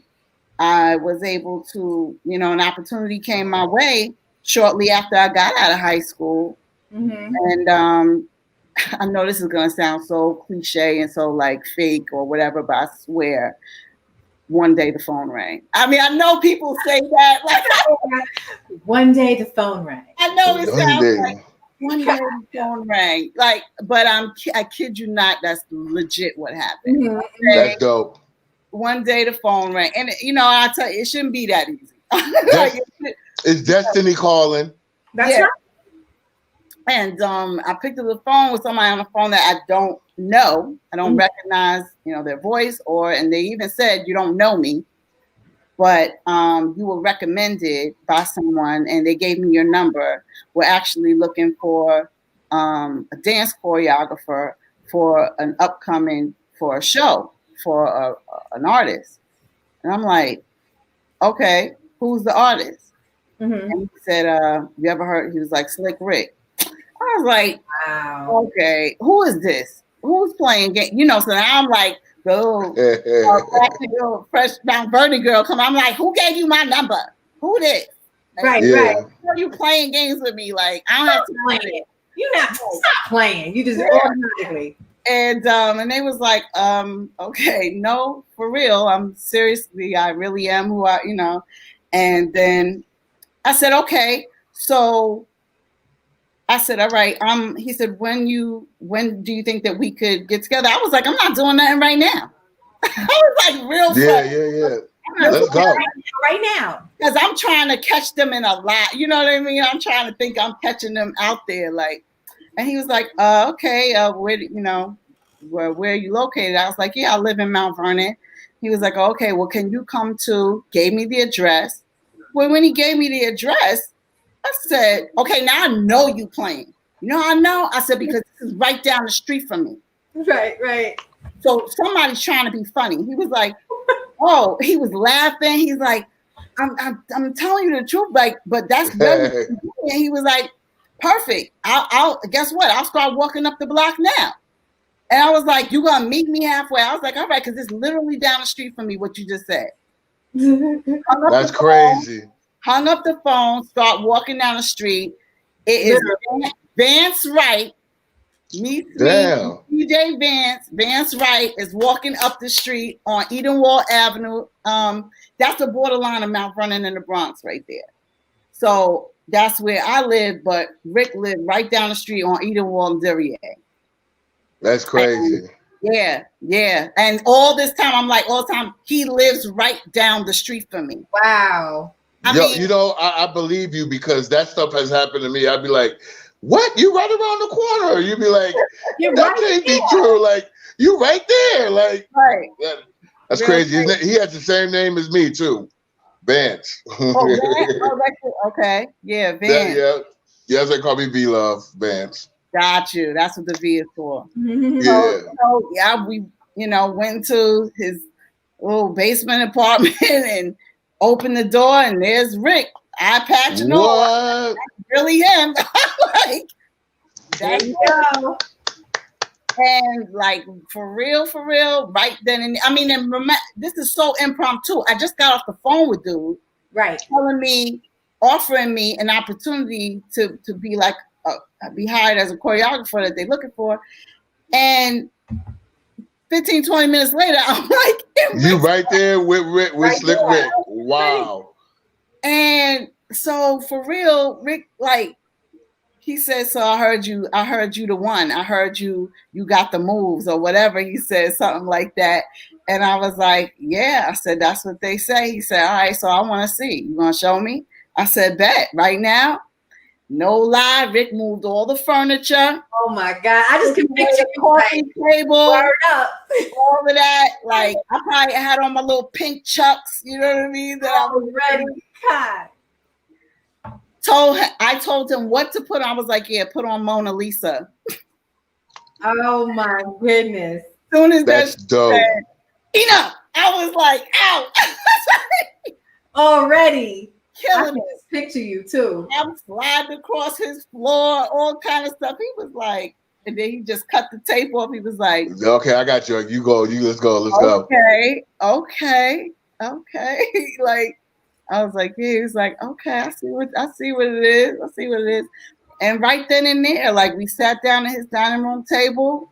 S4: I was able to, you know, an opportunity came my way shortly after I got out of high school. Mm-hmm. And I know this is going to sound so cliche and so like fake or whatever, but I swear one day the phone rang. I mean, I know people say that. Like,
S2: one day the phone rang.
S4: I know it sounds like one day the phone rang. Like, but I kid you not, that's legit what happened.
S3: Mm-hmm. That's dope.
S4: One day the phone rang. And, you know, I tell you, it shouldn't be that easy. Like,
S3: it's destiny calling.
S2: That's right.
S4: And I picked up the phone with somebody on the phone that I don't know. I don't recognize, you know, their voice, and they even said, you don't know me, but you were recommended by someone and they gave me your number. We're actually looking for a dance choreographer for a show for an artist. And I'm like, okay, who's the artist? Mm-hmm. And he said, you ever heard? He was like, Slick Rick. I was like, wow. Okay, who is this? Who's playing game? You know, so now I'm like, fresh Mount Vernon girl, come on. I'm like, who gave you my number? Who this?
S2: Right.
S4: Are you playing games with me? Like, I don't have to play it.
S2: You're not stop playing. You just automatically.
S4: And they was like, okay, no, for real. I'm seriously, I really am who I, you know. And then I said, okay, so I said, all right. He said, when do you think that we could get together? I was like, I'm not doing nothing right now. I was like, real fun.
S3: Yeah. Let's go.
S2: Right now.
S4: Because I'm trying to catch them in a lot. You know what I mean? I'm trying to think I'm catching them out there. Like, and he was like, okay, where are you located? I was like, yeah, I live in Mount Vernon. He was like, okay, well, can you come to, gave me the address. Well, when he gave me the address, I said, okay, now I know you playing. You know how I know? I said, because this is right down the street from me.
S2: Right.
S4: So somebody's trying to be funny. He was like, oh, he was laughing. He's like, I'm telling you the truth, like, but that's very and he was like, perfect. I'll guess what? I'll start walking up the block now. And I was like, you gonna meet me halfway? I was like, all right, because it's literally down the street from me, what you just said.
S3: That's crazy.
S4: Hung up the phone, start walking down the street. It is Vance Wright. DJ Vance Wright is walking up the street on Edenwald Avenue. That's the borderline of Mount Vernon in the Bronx right there. So that's where I live, but Rick lived right down the street on Edenwald and Durier.
S3: That's crazy.
S4: And, yeah. And all this time, I'm like, all the time, he lives right down the street from me.
S2: Wow.
S3: I believe you because that stuff has happened to me. I'd be like, what? You right around the corner. You'd be like, that can't be true. Like, you right there. Like,
S4: right.
S3: That's crazy. He has the same name as me, too. Vance.
S4: Vance? Okay. Yeah, Vance.
S3: Yes, they call me V-Love, Vance.
S4: Got you. That's what the V is for.
S3: Yeah.
S4: We, went to his little basement apartment and opened the door, and there's Rick. Eye patch and all. That's really him. Like,
S2: there you go.
S4: And like for real, right then and I mean, and remember, this is so impromptu. I just got off the phone with dude,
S2: right,
S4: offering me an opportunity to be like be hired as a choreographer that they're looking for, and 15, 20 minutes later, I'm like,
S3: you right there with Rick, with Slick Rick. Wow.
S4: And so for real, Rick, like, he said, so I heard you the one. I heard you got the moves or whatever. He said something like that. And I was like, yeah. I said, that's what they say. He said, all right, so I want to see. You want to show me? I said, bet. Right now, no lie, Rick moved all the furniture.
S2: Oh my God. I just can picture
S4: the coffee table.
S2: Word up.
S4: All of that. Like, I probably had on my little pink chucks, you know what I mean? That I was ready.
S2: God.
S4: I told him what to put on. I was like, yeah, put on Mona Lisa.
S2: Oh my goodness.
S4: As soon as
S3: that's dope.
S4: Said, enough. I was like, ow.
S2: Already.
S4: Killing
S2: me. Picture you too.
S4: I'm sliding across his floor, all kind of stuff. He was like, and then he just cut the tape off. He was like,
S3: okay, I got you. You go. Let's go.
S4: Okay. Like, I was like, yeah. He was like, okay, I see what it is. And right then and there, like, we sat down at his dining room table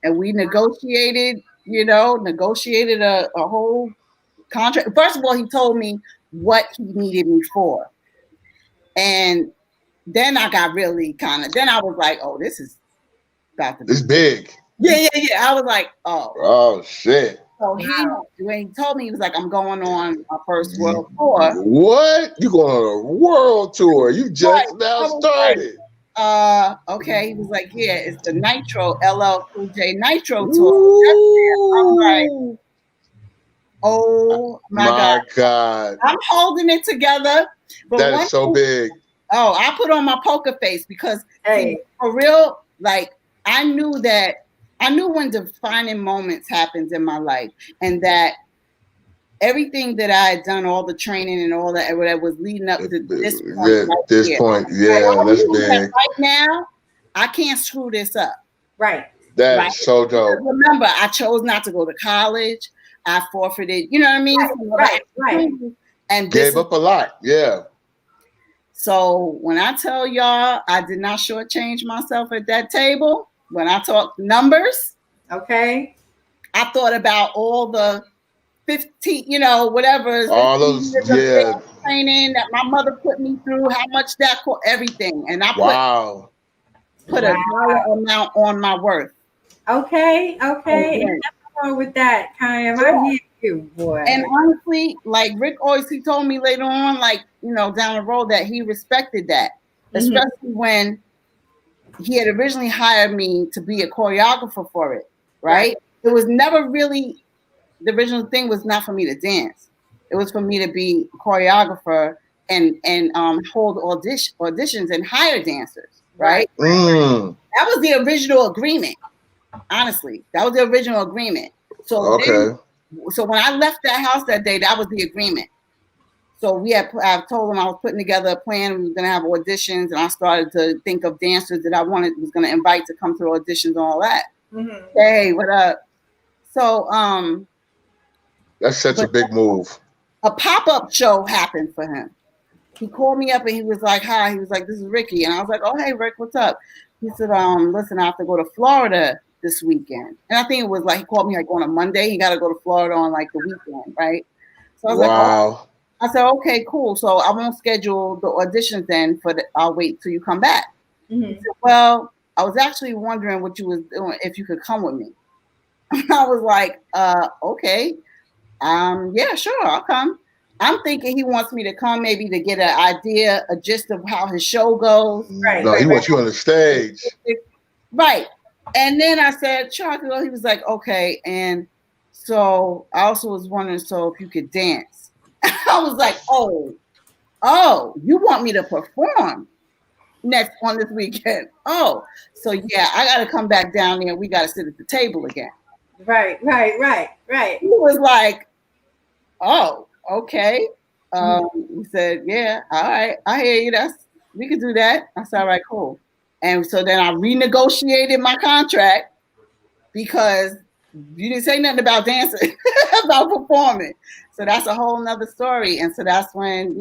S4: and we negotiated a whole contract. First of all, he told me what he needed me for. And then I got really then I was like, oh, this is about to be.
S3: It's big.
S4: Yeah. I was like, oh.
S3: Oh, shit.
S4: So when he told me, he was like, I'm going on my first world tour.
S3: What? You going on a world tour? You just now started.
S4: Like, okay. He was like, yeah, it's the Nitro, LL Cool J Nitro tour. I'm like, oh my God. I'm holding it together. But
S3: that is so big.
S4: Oh, I put on my poker face because for real, like, I knew when defining moments happens in my life, and that everything that I had done, all the training and all that was leading up to this point.
S3: Yeah, that's big.
S4: Right now, I can't screw this up.
S2: Right.
S3: That is so dope.
S4: Remember, I chose not to go to college. I forfeited, you know what I mean?
S2: Right.
S3: And gave up a lot. Yeah.
S4: So when I tell y'all, I did not shortchange myself at that table. When I talk numbers,
S2: okay,
S4: I thought about all the 15, whatever.
S3: All those,
S4: training that my mother put me through, how much that cost, everything. And I put a dollar amount on my worth.
S2: Okay. Nothing wrong with that, KIAM. I hear you, boy.
S4: And honestly, like Rick he told me later on, like, down the road, that he respected that, especially when he had originally hired me to be a choreographer for it, right? It was never really, the original thing was not for me to dance. It was for me to be a choreographer and hold auditions and hire dancers, right? That was the original agreement. Honestly, that was the original agreement. So so when I left that house that day, that was the agreement. So I told him I was putting together a plan. We were going to have auditions, and I started to think of dancers that I was going to invite to come to the auditions and all that. Mm-hmm. Hey, what up? So,
S3: that's such a big move.
S4: A pop-up show happened for him. He called me up and he was like, hi. He was like, this is Ricky. And I was like, oh, hey, Rick, what's up? He said, listen, I have to go to Florida this weekend. And I think it was like, he called me like on a Monday. He got to go to Florida on like the weekend, right? So I was like, oh. I said, okay, cool. So I won't schedule the auditions then I'll wait till you come back. Mm-hmm. He said, well, I was actually wondering what you was doing, if you could come with me. I was like, okay. Yeah, sure, I'll come. I'm thinking he wants me to come maybe to get an idea, a gist of how his show goes.
S3: Right. No, he wants you on the stage.
S4: Right. And then I said, sure, I could go. He was like, okay. And so I also was wondering, so if you could dance. I was like, oh, you want me to perform on this weekend? Oh, so yeah, I got to come back down there. We got to sit at the table again.
S2: Right.
S4: He was like, oh, okay. He said, yeah, all right, I hear you. we could do that. I said, all right, cool. And so then I renegotiated my contract because you didn't say nothing about dancing, about performing. So that's a whole nother story. And so that's when,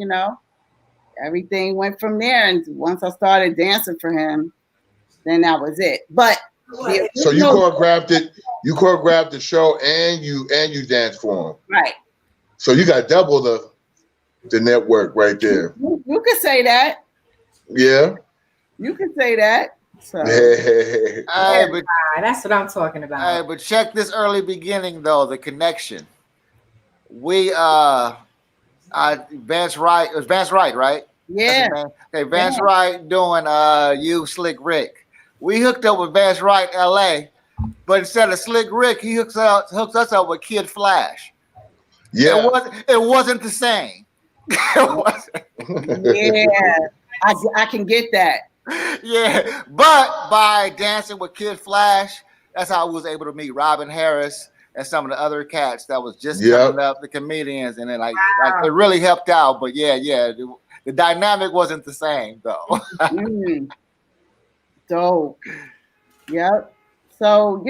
S4: everything went from there. And once I started dancing for him, then that was it. But
S3: so you choreographed it. You choreographed the show and you danced for him.
S4: Right.
S3: So you got double the network right there.
S4: You could say that.
S3: Yeah.
S4: You could say that. So
S1: but
S2: that's what I'm talking about.
S1: But check this early beginning though, the connection. We Vance Wright, it was Vance Wright, right?
S4: Yeah.
S1: Okay, Vance Wright doing you Slick Rick. We hooked up with Vance Wright LA, but instead of Slick Rick, he hooks us up with Kid Flash.
S3: Yeah.
S1: It wasn't the same. It wasn't.
S4: Yeah. I can get that.
S1: Yeah, but by dancing with Kid Flash, that's how I was able to meet Robin Harris and some of the other cats that was just coming up, the comedians, and then like it really helped out. But yeah, the dynamic wasn't the same though.
S4: Dope. Yep. So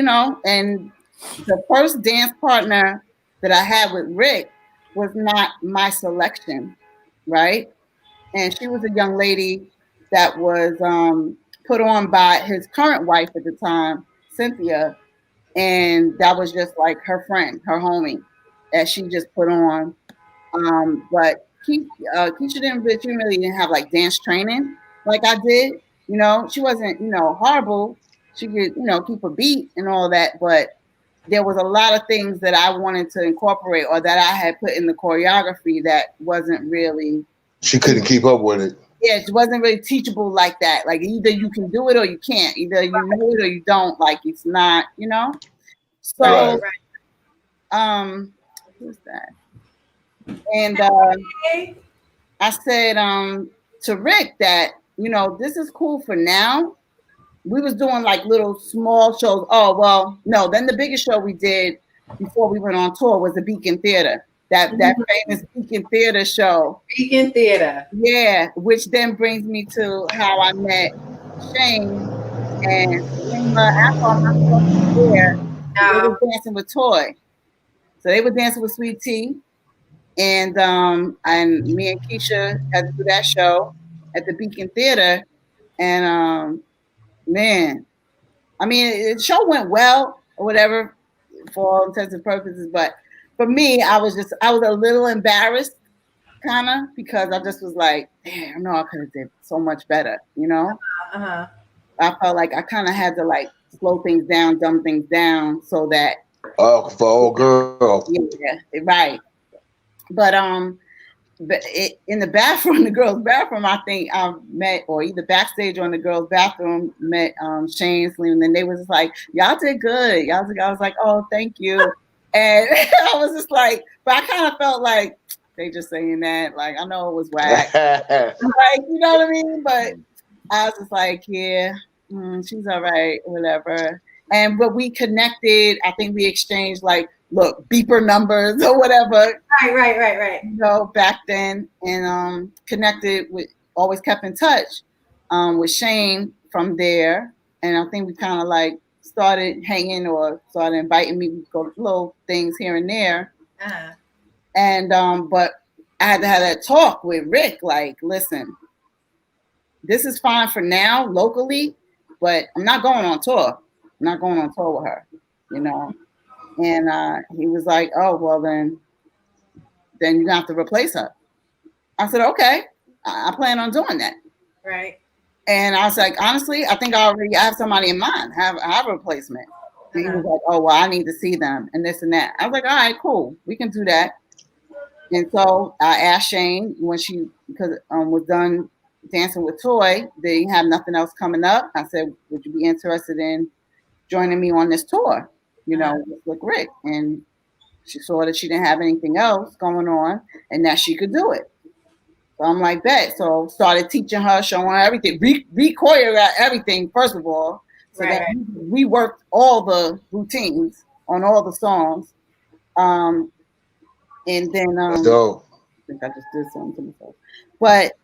S4: and the first dance partner that I had with Rick was not my selection, right? And she was a young lady that was put on by his current wife at the time, Cynthia, and that was just like her friend, her homie, that she just put on. But Keisha didn't really have like dance training like I did. She wasn't horrible. She could keep a beat and all that, but there was a lot of things that I wanted to incorporate or that I had put in the choreography that wasn't really.
S3: She couldn't keep up with it.
S4: Yeah, it wasn't really teachable like that. Like either you can do it or you can't. Either you know it or you don't. Like it's not, So, who's that? And I said to Rick that this is cool for now. We was doing like little small shows. Oh well, no. Then the biggest show we did before we went on tour was the Beacon Theater. That famous Beacon Theater show.
S2: Beacon Theater.
S4: Yeah, which then brings me to how I met Shane and after there, they were dancing with Toy. So they were dancing with Sweet Tea. And me and Keisha had to do that show at the Beacon Theater. And man, I mean, the show went well or whatever for all intents and purposes, but for me, I was a little embarrassed, kind of, because I just was like, damn, I could have did so much better, I felt like I kind of had to like slow things down, dumb things down, so that.
S3: Oh, for old girl.
S4: Yeah, right. But in the bathroom, the girls' bathroom, I think I met, or either backstage or in the girls' bathroom, met Shane, Slim, and they was just like, y'all did good. I was like, oh, thank you. And I was just like, but I kind of felt like they just saying that. Like, I know it was whack. Like, you know what I mean? But I was just like, yeah, she's all right, whatever. But we connected. I think we exchanged like, look, beeper numbers or whatever.
S2: Right.
S4: Back then, and connected with, always kept in touch with Shane from there. And I think we kind of like started hanging or started inviting me to go to little things here and there. And but I had to have that talk with Rick, like, listen, this is fine for now locally, but I'm not going on tour. I'm not going on tour with her, And he was like, oh, well, then you have to replace her. I said, okay, I plan on doing that.
S2: Right.
S4: And I was like, honestly, I think I have somebody in mind. I have a replacement. And he was like, oh, well, I need to see them and this and that. I was like, all right, cool. We can do that. And so I asked Shane when she was done dancing with Toy, they have nothing else coming up. I said, would you be interested in joining me on this tour, with Rick? And she saw that she didn't have anything else going on and that she could do it. So I'm like, bet. So started teaching her, showing her everything, re-choreographed everything, first of all. So then we worked all the routines on all the songs. And then I think I just did something to myself. But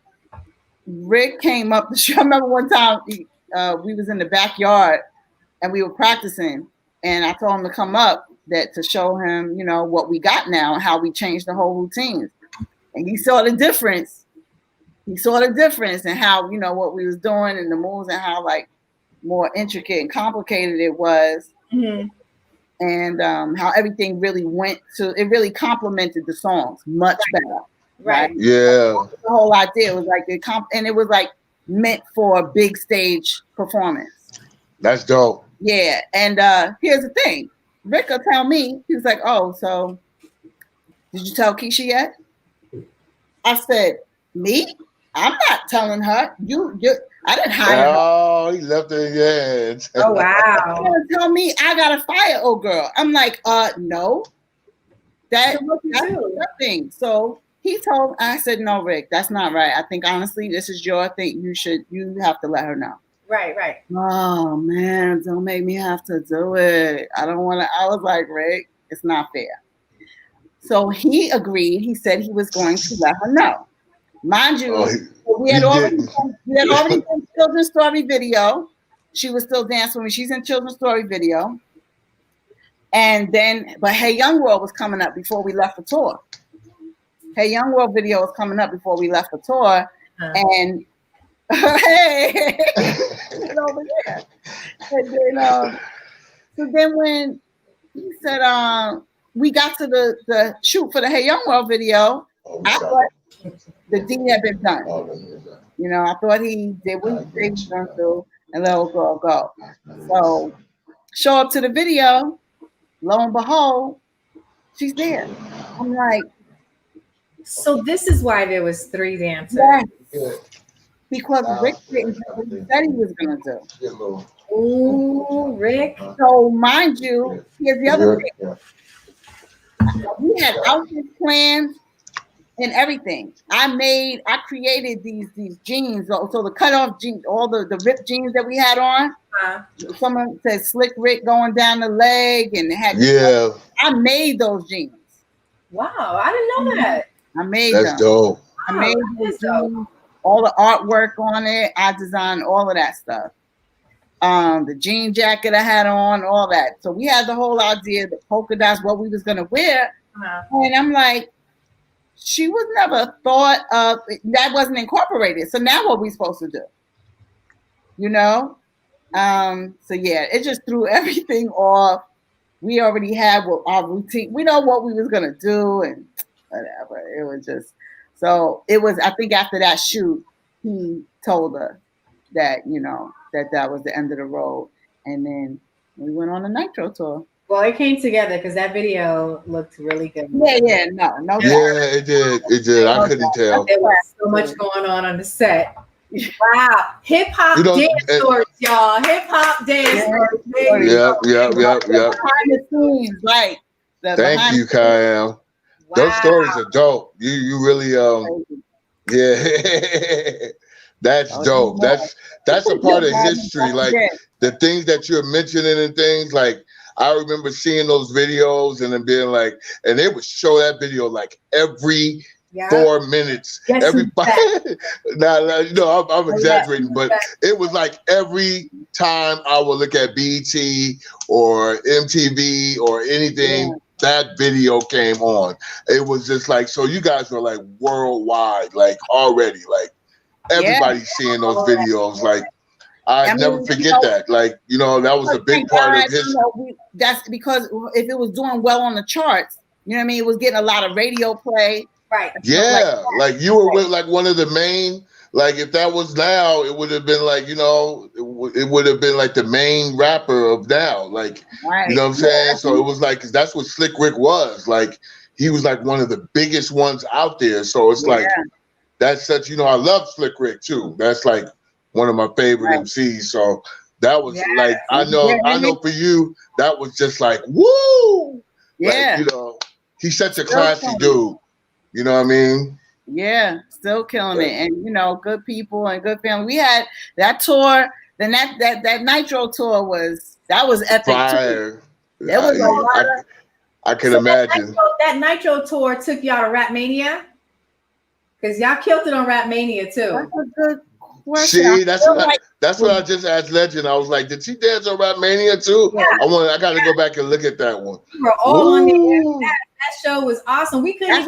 S4: Rick came up the show. I remember one time we was in the backyard and we were practicing, and I told him to come up to show him, you know, what we got now and how we changed the whole routines. And he saw the difference. He saw the difference in how, you know, what we was doing and the moves and how like more intricate and complicated it was.
S2: Mm-hmm.
S4: And how everything really it really complemented the songs much better.
S2: Right.
S3: Yeah.
S4: The whole idea was like and it was like meant for a big stage performance.
S3: That's dope.
S4: Yeah. And here's the thing. Rick will tell me, he was like, oh, so did you tell Keisha yet? I said, me? I'm not telling her. I didn't hire her.
S3: Oh, he left it in your hands.
S2: Oh, wow.
S4: You're gonna tell me I gotta fire old girl. I'm like, no. That's nothing. So I said, no, Rick, that's not right. I think honestly, this is your thing. You have to let her know.
S2: Right.
S4: Oh man, don't make me have to do it. I don't want to. I was like, Rick, it's not fair. So he agreed. He said he was going to let her know. Mind you, we had already done children's story video. She was still dancing with me. She's in children's story video. And then, but Hey Young World was coming up before we left the tour. Hey Young World video was coming up before we left the tour. And hey, over there. And then, so then when he said, we got to the shoot for the Hey Young World video, I thought the deed had been done. You know, I thought he did what he was going to do and let old girl go. So show up to the video, lo and behold, she's there. I'm like,
S2: so this is why there was 3 dancers.
S4: Yes. Because Rick didn't do what he said he was going to do.
S2: Ooh, Rick.
S4: So mind you, here's the other thing. We had outfit plans and everything. I created these jeans. So the cutoff jeans, all the ripped jeans that we had on. Someone said Slick Rick going down the leg and had.
S3: Yeah.
S4: I made those jeans.
S2: Wow, I didn't know that.
S4: I made
S3: That's
S4: them.
S3: dope.
S4: I made those jeans, all the artwork on it. I designed all of that stuff. The jean jacket I had on, all that. So we had the whole idea, the polka dots, what we was gonna wear. And I'm like, she was never thought of, that wasn't incorporated. So now what we supposed to do? You know? So yeah, it just threw everything off. We already had our routine. We know what we was gonna do and whatever. It was just, so it was, I think after that shoot, he told her that, you know, that was the end of the road. And then we went on the Nitro tour.
S2: Well, it came together because that video looked really good.
S4: No.
S3: Yeah, it did. I couldn't tell.
S2: There was so much going on the set. Wow. Hip hop dance stories, y'all. Hip hop dance stories.
S3: Yep.
S4: Behind the scenes, right.
S3: Thank you, KIAM. Wow. Those stories are dope. You really, yeah. That's dope. That's a part of history. Like the things that you're mentioning and things like, I remember seeing those videos and then being like, and they would show that video like every 4 minutes. Everybody, I'm exaggerating, but it was like every time I would look at BET or MTV or anything, that video came on. It was just like, so you guys were like worldwide, like already, like everybody's seeing those videos. Like I never forget that. Like, you know, that was a big part of his.
S4: That's because if it was doing well on the charts, you know what I mean? It was getting a lot of radio play.
S2: Right.
S3: Yeah. Like you were with like one of the main, like if that was now, it would have been like, you know, it would have been like the main rapper of now. Like, you know what I'm saying? So it was like, 'cause that's what Slick Rick was. Like, he was like one of the biggest ones out there. So it's like, that's such, you know, I love Slick Rick too. That's like one of my favorite MCs. So that was like, I know for you, that was just like, woo! Like, you know, he's such a classy dude. You know what I mean?
S4: Yeah, still killing it. And, you know, good people and good family. We had that tour, then that Nitro tour was epic
S3: Fire.
S4: Too. There was a lot
S3: I can imagine.
S2: That Nitro tour took y'all to Rap Mania? Because y'all killed it on Rap Mania too.
S4: That's a good question.
S3: See, that's what I just asked Legend. I was like, did she dance on Rap Mania too?
S2: Yeah.
S3: I got to go back and look at that one.
S2: We were all on there. That show was awesome. We couldn't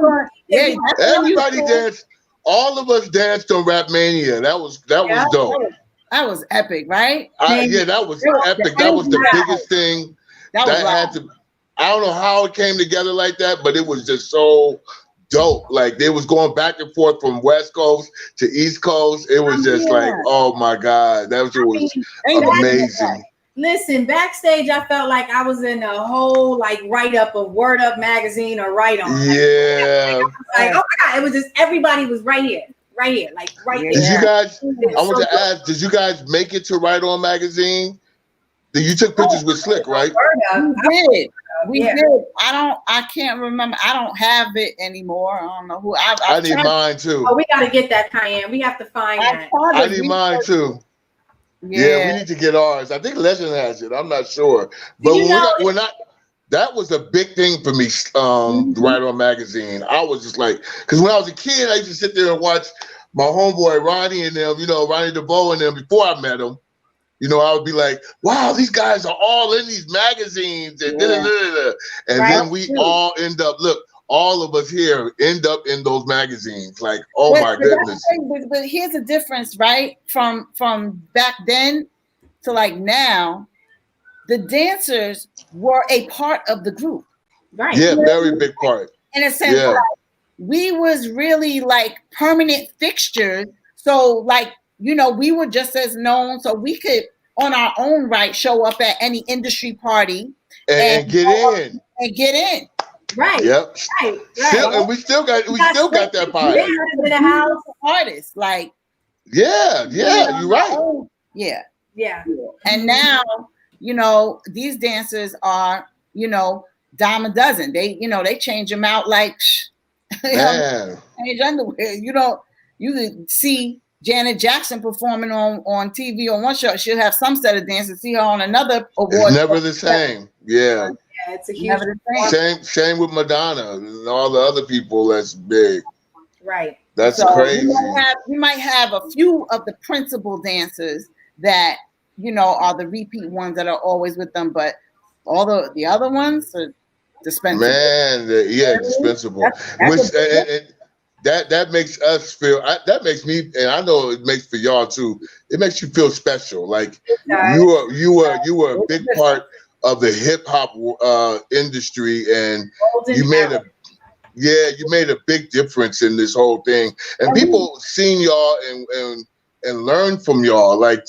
S3: everybody danced. All of us danced on Rap Mania. That was dope.
S4: That was epic, right?
S3: That was epic. That was the biggest thing. That had to. I don't know how it came together like that, but it was just so dope. Like they was going back and forth from West Coast to East Coast. It was just like, oh my God, that was amazing.
S2: Listen, backstage, I felt like I was in a whole like write-up of Word Up magazine or Write On.
S3: Yeah.
S2: Like, oh my God, it was just everybody was right here, like right there.
S3: Did you guys? I want to ask. Did you guys make it to Write On magazine? You took pictures with Slick, right?
S4: We did. I can't remember. I don't have it anymore. I don't know who.
S3: I need mine too.
S2: Oh, we got to get that, KIAM. We have to find that.
S3: I need mine too. Yeah, we need to get ours. I think Legend has it. I'm not sure. But that was a big thing for me, Write On magazine. I was just like, because when I was a kid, I used to sit there and watch my homeboy Ronnie and them, Ronnie DeVoe and them before I met him. I would be like, wow, these guys are all in these magazines. And then we all end up, all of us here end up in those magazines. Like, my goodness.
S4: But here's the difference, right? From back then to like now, the dancers were a part of the group.
S2: Right.
S3: Yeah, very big part.
S4: In a sense, like, we was really like permanent fixtures. So like, we were just as known, so we could, on our own right, show up at any industry party
S3: and get in.
S4: And get in.
S2: Right.
S3: Yep.
S2: Right.
S3: And we still got that party.
S2: In the house.
S4: Artists, like.
S3: Yeah, you're right.
S2: Yeah.
S4: And now, these dancers are, dime a dozen. They change them out like, change underwear. You could see Janet Jackson performing on TV on one show. She'll have some set of dancers. See her on another award.
S3: It's never the same. Yeah.
S2: It's a huge
S3: same with Madonna and all the other people that's big.
S2: Right.
S3: That's crazy.
S4: You might have a few of the principal dancers that are the repeat ones that are always with them, but all the other ones are dispensable.
S3: Man, dispensable. That makes us feel. That makes me, and I know it makes for y'all too. It makes you feel special. Like you were a big part of the hip hop industry, and you made a big difference in this whole thing. And people seen y'all and learned from y'all. Like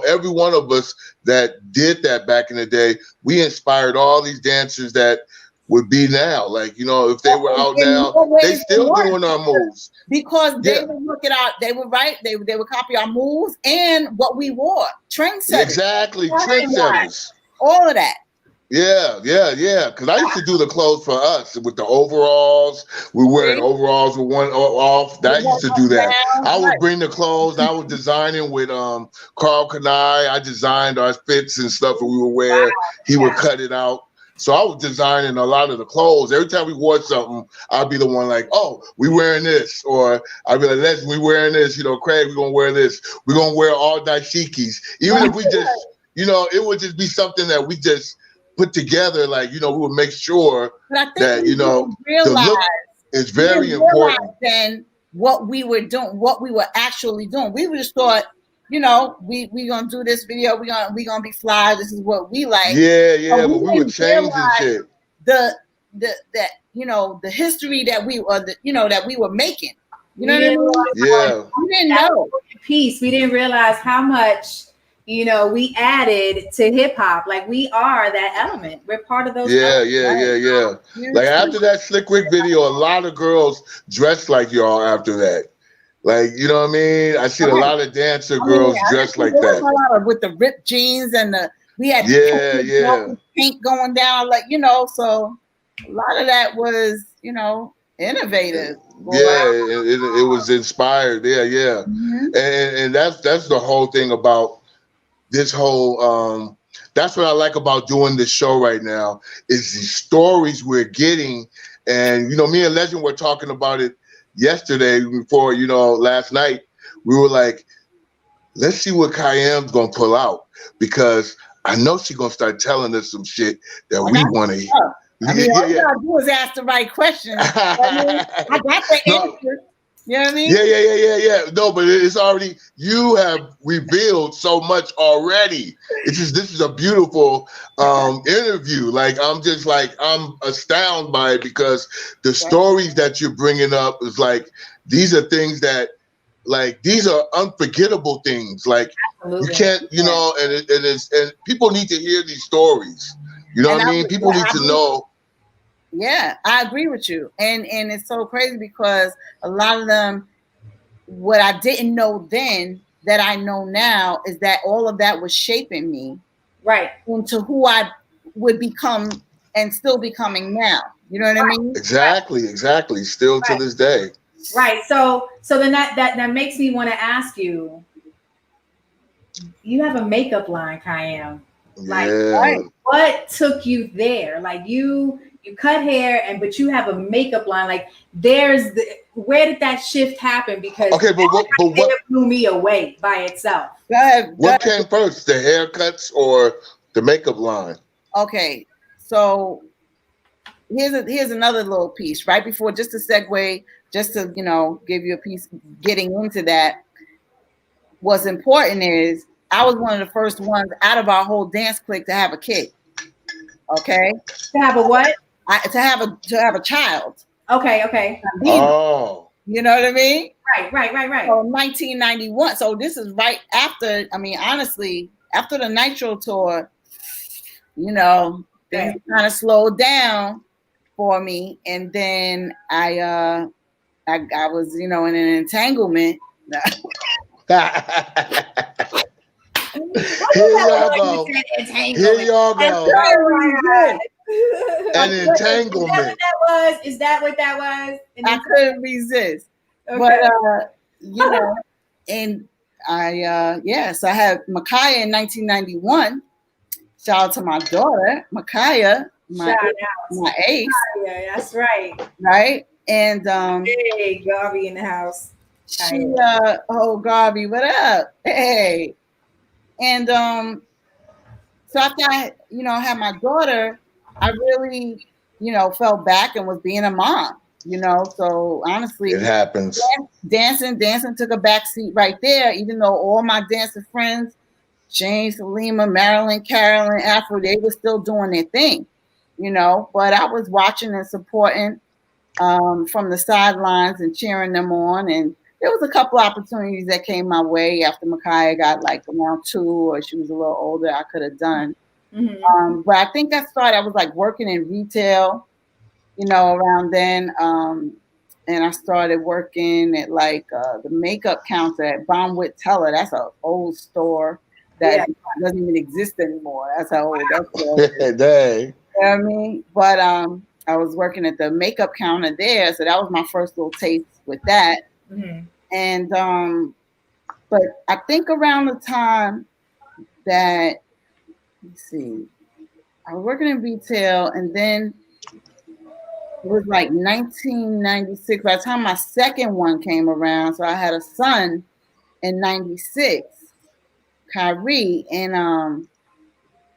S3: every one of us that did that back in the day, we inspired all these dancers that would be now. Like, if they were out now, they still doing our moves.
S4: Because they would look at they would write, they would copy our moves and what we wore. Trendsetters.
S3: Exactly, trendsetters.
S4: All of that.
S3: Yeah. Because I used to do the clothes for us with the overalls. We wearing overalls with one off. I used to do that. I would bring the clothes. I was designing with Carl Kanai. I designed our fits and stuff that we would wear. He would cut it out. So I was designing a lot of the clothes. Every time we wore something, I'd be the one like, oh, we wearing this. Or I'd be like, Leslie, we wearing this. Craig, we're going to wear this. We're going to wear all dashikis. Even if we just, it would just be something that we just put together. Like, we would make sure that, the look is very important.
S4: Then what we were doing, what we were actually doing. We just thought, we gonna do this video. We gonna be fly. This is what we like.
S3: Yeah. But we were changing shit.
S4: The history that we that we were making. You know what I mean?
S3: Yeah.
S4: We didn't know.
S2: We didn't realize how much we added to hip hop. Like we are that element. We're part of those.
S3: Yeah. Like after that Slick Rick video, a lot of girls dressed like y'all after that. Like, you know what I mean? I seen a lot of dancer girls dressed like that.
S4: With the ripped jeans and we had paint going down, like, so a lot of that was, innovative.
S3: It was inspired. Yeah.
S4: Mm-hmm.
S3: And that's the whole thing about this whole, that's what I like about doing this show right now is the stories we're getting. And, me and Legend were talking about it yesterday before, last night, we were like, let's see what KIAM's gonna pull out, because I know she's gonna start telling us some shit that we want to hear.
S4: I mean, all you gotta do is ask the right questions. I got the answer. You know what I mean?
S3: Yeah. No, but it's already, you have revealed so much already. This is a beautiful interview. Like, I'm astounded by it, because the stories that you're bringing up is like, these are things that, like, these are unforgettable things. Like, absolutely. You can't, and people need to hear these stories. You know what I mean? People need to know.
S4: Yeah, I agree with you. And it's so crazy, because a lot of them, what I didn't know then that I know now, is that all of that was shaping me into who I would become and still becoming now. You know what I mean?
S3: Exactly. Still to this day.
S2: Right. So then that makes me want to ask you, you have a makeup line, KIAM. Like, what took you there? Like, you cut hair, but you have a makeup line. Like, where did that shift happen? Because
S3: but what
S2: blew me away by itself.
S4: Go ahead.
S3: What came first, the haircuts or the makeup line?
S4: Okay, so here's another little piece right before, just to segue, just to give you a piece. Getting into that, what's important is I was one of the first ones out of our whole dance clique to have a kid. Okay.
S2: To have a what?
S4: To have a child.
S2: Okay.
S3: Oh.
S4: You know what I mean?
S2: Right.
S4: So 1991. So this is right after. I mean, honestly, after the Nitro tour, things kind of slowed down for me, and then I was in an entanglement.
S3: Here y'all go. An entanglement.
S2: Is that what that was?
S4: I couldn't resist. Okay. But and so I had Micaiah in 1991. Shout out to my daughter, Micaiah, my ace.
S2: Yeah, that's right.
S4: Right? And
S2: hey, Garvey in the house.
S4: Garvey, what up? Hey. And so after I, had my daughter, I really, fell back and was being a mom, so honestly,
S3: it happens.
S4: Dancing took a back seat right there, even though all my dancing friends, Jane, Salima, Marilyn, Carolyn, Afro, they were still doing their thing, but I was watching and supporting from the sidelines and cheering them on. And there was a couple opportunities that came my way after Micaiah got like around 2, or she was a little older, I could have done. Mm-hmm. But I think I was like working in retail, around then. And I started working at like the makeup counter at Bonwit Teller. That's an old store that doesn't even exist anymore. That's how old that store is.
S3: Dang.
S4: You know what I mean? But I was working at the makeup counter there. So that was my first little taste with that. Mm-hmm. And but I think around the time that, let's see, I was working in retail, and then it was like 1996. By the time my second one came around, so I had a son in 96, Kyrie, and I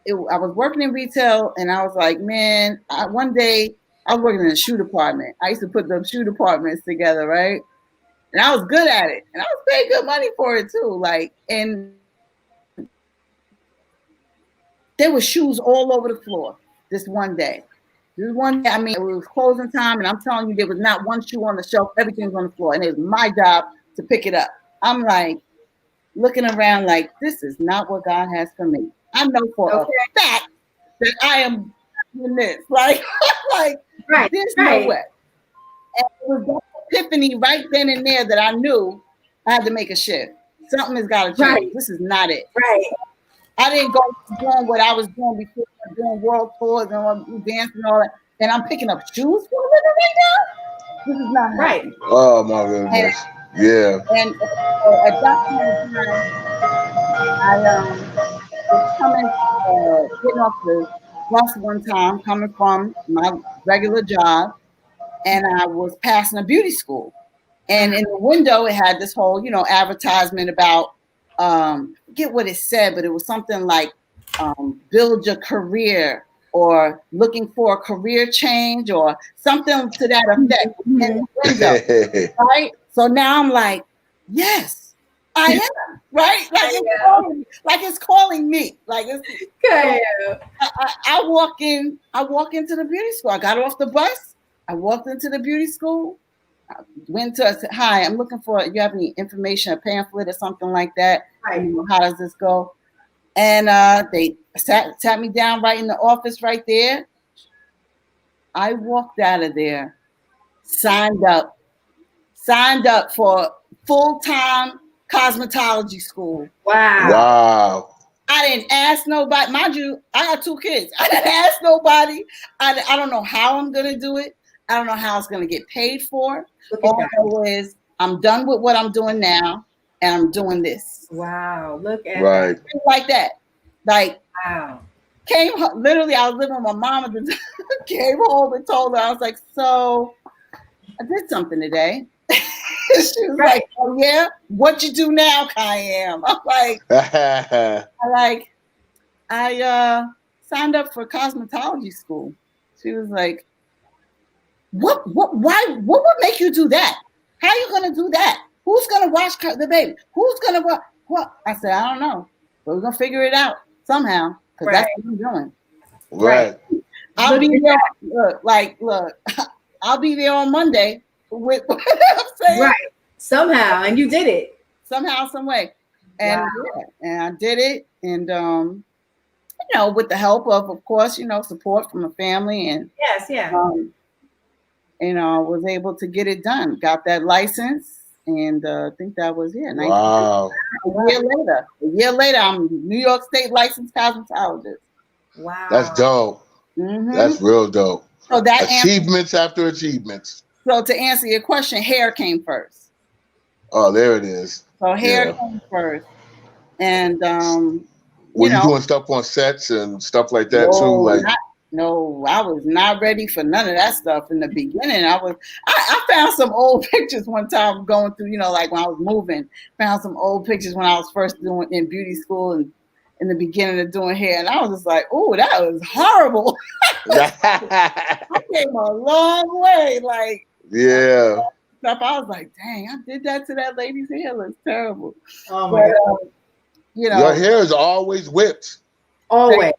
S4: was working in retail, and I was like, man, one day I was working in a shoe department. I used to put those shoe departments together, right? And I was good at it, and I was paying good money for it too. Like, and there were shoes all over the floor. This one day, I mean, it was closing time, and I'm telling you, there was not one shoe on the shelf. Everything was on the floor, and it was my job to pick it up. I'm like looking around, like, this is not what God has for me. I know for a fact that I am doing this. Like, there's no way. And it was that epiphany right then and there that I knew I had to make a shift. Something has got to change. Right. This is not it.
S2: Right.
S4: I didn't go doing what I was doing before, doing world tours and dancing and all that. And I'm picking up shoes for a living right now. This is not right. Happening.
S3: Oh my goodness.
S4: And at that point in time, I was getting off the bus one time, coming from my regular job, and I was passing a beauty school. And in the window, it had this whole, advertisement about, forget what it said, but it was something like build your career or looking for a career change or something to that effect in the window, right? So now I'm like, yes, I am, right? Like it's calling me. Like I walk into the beauty school. I got off the bus. I walked into the beauty school. I went to, I said, hi, I'm looking for, you have any information, a pamphlet or something like that?
S2: Right.
S4: How does this go? And they sat me down right in the office right there. I walked out of there, signed up for full-time cosmetology school.
S3: Wow.
S4: I didn't ask nobody. Mind you, I got 2 kids. I didn't ask nobody. I don't know how I'm going to do it. I don't know how it's going to get paid for. All I know is I'm done with what I'm doing now, and I'm doing this.
S2: Wow. Look at
S3: that.
S4: Like that. Like,
S2: wow.
S4: Literally, I was living with my mom at the time. Came home and told her, I was like, so I did something today. She was like, oh yeah, what you do now, KIAM? I'm like, I signed up for cosmetology school. She was like, what would make you do that? How are you gonna do that? Who's gonna watch the baby? Who's gonna watch what? I said, I don't know, but we're gonna figure it out somehow, because that's what I'm doing.
S3: Right.
S4: I'll be there. Look, I'll be there on Monday with what I'm saying.
S2: Right. Somehow, and you did it.
S4: Somehow, some way. And and I did it. And with the help of course, support from the family, and was able to get it done. Got that license, and I think that was it.
S3: Wow.
S4: A year later, I'm New York State licensed cosmetologist.
S2: Wow.
S3: That's dope.
S4: Mm-hmm.
S3: That's real dope.
S4: So that
S3: achievements after achievements.
S4: So to answer your question, hair came first.
S3: Oh, there it is.
S4: So hair came first. And
S3: were you doing stuff on sets and stuff like that too? Like
S4: I was not ready for none of that stuff in the beginning. I found some old pictures one time going through, like when I was moving, found some old pictures when I was first doing in beauty school and in the beginning of doing hair. And I was just like, oh, that was horrible. I came a long way. Like,
S3: yeah.
S4: Stuff. I was like, dang, I did that to that lady's hair. It looks terrible.
S2: Oh my God.
S3: Your hair is always whipped.
S2: Always.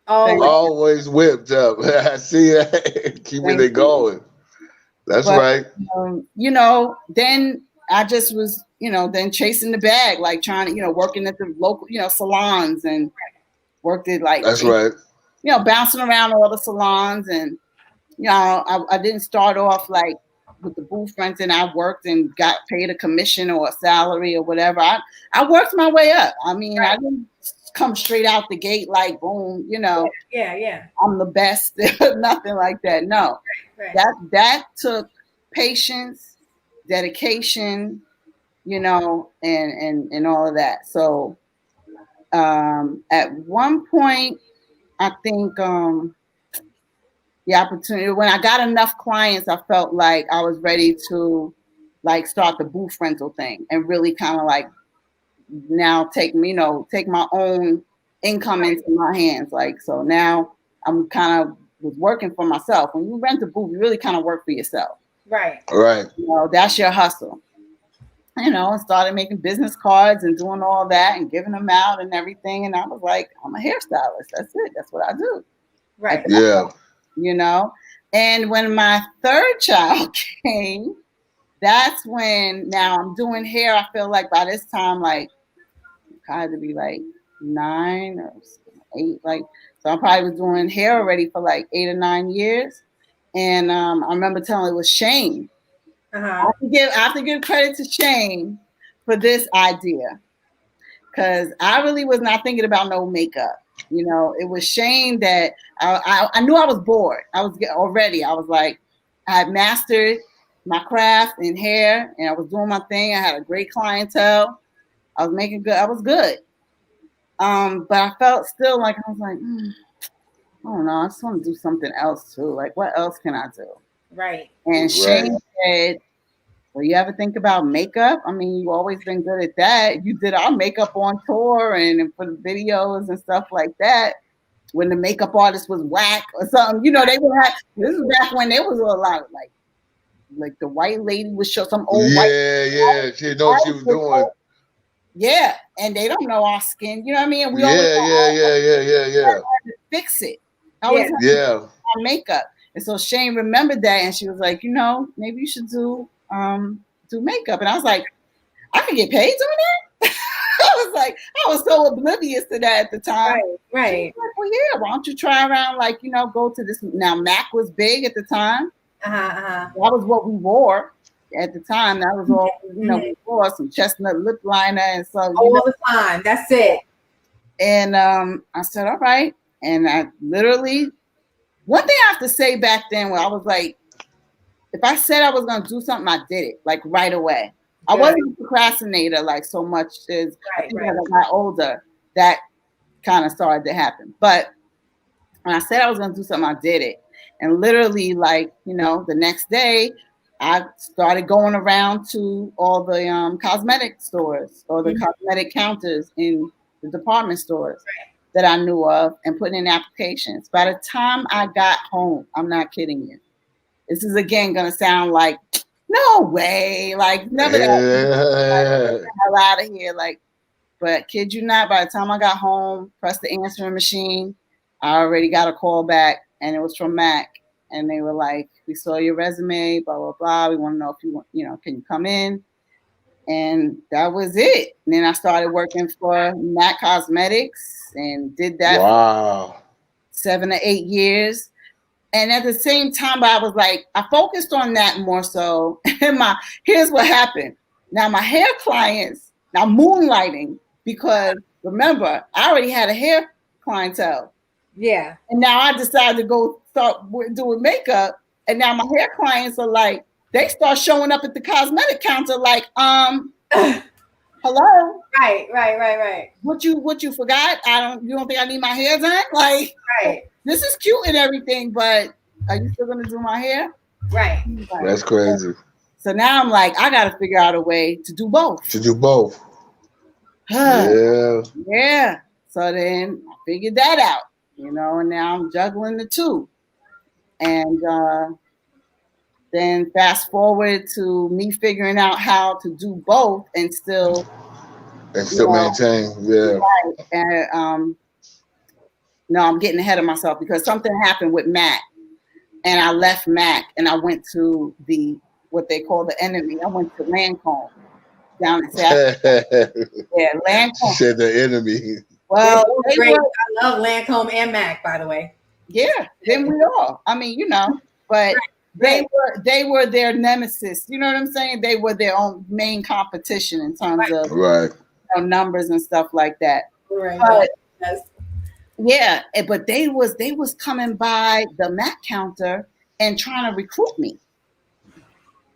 S3: Always whipped up. I see that. Keeping it going. That's right.
S4: Then I just was, then chasing the bag, like trying to, working at the local, salons, and worked it like.
S3: That's right.
S4: Bouncing around all the salons, and, I didn't start off like with the booth renting. I worked and got paid a commission or a salary or whatever. I worked my way up. I mean, I didn't come straight out the gate like boom,
S2: Yeah.
S4: I'm the best. Nothing like that. No. Right. That took patience, dedication, and all of that. So at one point, I think the opportunity, when I got enough clients, I felt like I was ready to like start the booth rental thing and really kind of like now take my own income into my hands. Like, so now I'm kind of was working for myself. When you rent a booth, you really kind of work for yourself.
S2: Right.
S3: Right.
S4: That's your hustle. And started making business cards and doing all that and giving them out and everything. And I was like, I'm a hairstylist. That's it. That's what I do.
S2: Right.
S3: Yeah.
S4: And when my third child came, that's when now I'm doing hair. I feel like by this time, like I had to be like 9 or 8, like, so I probably was doing hair already for like 8 or 9 years. And I remember telling it was Shane. I have to give credit to Shane for this idea, because I really was not thinking about no makeup. It was Shane that I knew I was bored. I was like, I had mastered my craft in hair, and I was doing my thing. I had a great clientele. I was making good. I was good. But I felt still like I was like, I don't know. I just want to do something else too. Like, what else can I do?
S2: Right.
S4: And Shane said, Well, you ever think about makeup? I mean, you've always been good at that. You did our makeup on tour and for the videos and stuff like that. When the makeup artist was whack or something, you know, they would have. This is back when there was a lot of like the white lady would show some old white.
S3: Yeah, she know what she was doing.
S4: Yeah, and they don't know our skin. You know what I mean? We always
S3: Yeah.
S4: to fix it.
S3: Yeah.
S4: Our makeup. And so Shane remembered that, and she was like, you know, maybe you should do makeup. And I was like, I could get paid doing that. I was so oblivious to that at the time.
S2: Right.
S4: Like, well, yeah, why don't you try around? Like, you know, go to this. Now MAC was big at the time. That was what we wore at the time. That was all, you know, we wore some chestnut lip liner and so
S2: all the time. That's it.
S4: And I said, all right. And I literally, one thing I have to say back then, where I was like, if I said I was going to do something, I did it like right away. I wasn't a procrastinator like so much as as I got older. That kind of started to happen. But when I said I was going to do something, I did it. And literally, like, you know, the next day, I started going around to all the cosmetic stores or the cosmetic counters in the department stores that I knew of and putting in applications. By the time I got home, I'm not kidding you. This is again going to sound like, no way, like never that. Like, hell out of here. Like, but kid you not, by the time I got home, pressed the answering machine, I already got a call back and it was from MAC. And they were like, we saw your resume, blah, blah, blah. We want to know if you want, you know, can you come in? And that was it. And then I started working for MAC Cosmetics and did that for 7 or 8 years. And at the same time, I was like, I focused on that more so. And here's what happened. Now my hair clients, now moonlighting, because remember, I already had a hair clientele.
S2: Yeah.
S4: And now I decided to go start doing makeup. And now my hair clients are like, they start showing up at the cosmetic counter like, hello?
S2: Right.
S4: What you forgot? You don't think I need my hair done? Like, this is cute and everything, but are you still gonna do my hair?
S2: Right.
S3: That's crazy.
S4: So now I'm like, I gotta figure out a way to do both. Yeah. So then I figured that out, you know, and now I'm juggling the two. And then fast forward to me figuring out how to do both and still
S3: maintain. Yeah.
S4: Right. And no, I'm getting ahead of myself because something happened with MAC, and I left MAC and I went to what they call the enemy. I went to Lancome down in South. Yeah, Lancome.
S3: Said the enemy.
S4: Well,
S2: I love Lancome and MAC, by the way.
S4: Yeah, then we all. I mean, you know, but they were their nemesis. You know what I'm saying? They were their own main competition in terms of you know, numbers and stuff like that.
S2: Right.
S4: But, yeah, but they was coming by the MAC counter and trying to recruit me.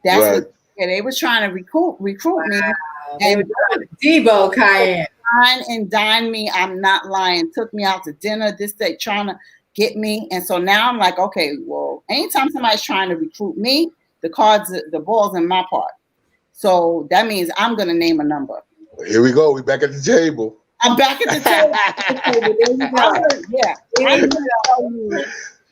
S4: That's what they was trying to recruit me. And
S2: Debo KIAM.
S4: And dine me. I'm not lying. Took me out to dinner this day, trying to get me. And so now I'm like, okay, well, anytime somebody's trying to recruit me, the ball's in my part. So that means I'm gonna name a number.
S3: Here we go. We back at the table.
S4: I'm back at the table.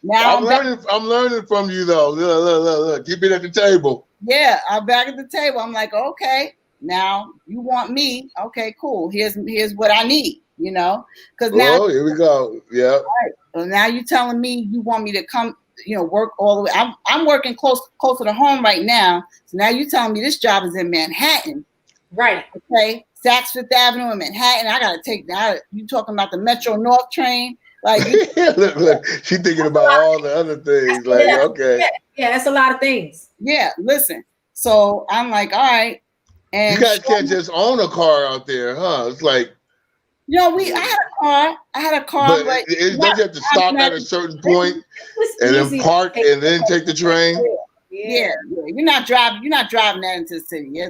S4: Now
S3: I'm learning from you though. Look. Keep it at the table.
S4: Yeah, I'm back at the table. I'm like, okay, now you want me? Okay, cool. Here's what I need. You know, because now
S3: here we go. Yeah.
S4: Right. So now you're telling me you want me to come, you know, work all the way. I'm working closer to home right now. So now you're telling me this job is in Manhattan.
S2: Right.
S4: Okay. Saks Fifth Avenue in Manhattan. I gotta take that. You talking about the Metro North train? Like,
S3: look, she's thinking about all the other things. Like, okay.
S2: Yeah, that's a lot of things.
S4: Yeah, listen. So I'm like, all right. And
S3: you guys can't just own a car out there, huh? It's like,
S4: you know, I had a car, but
S3: don't you have to stop at a certain point and then park and then take the train?
S4: Yeah. You're not driving that into the city.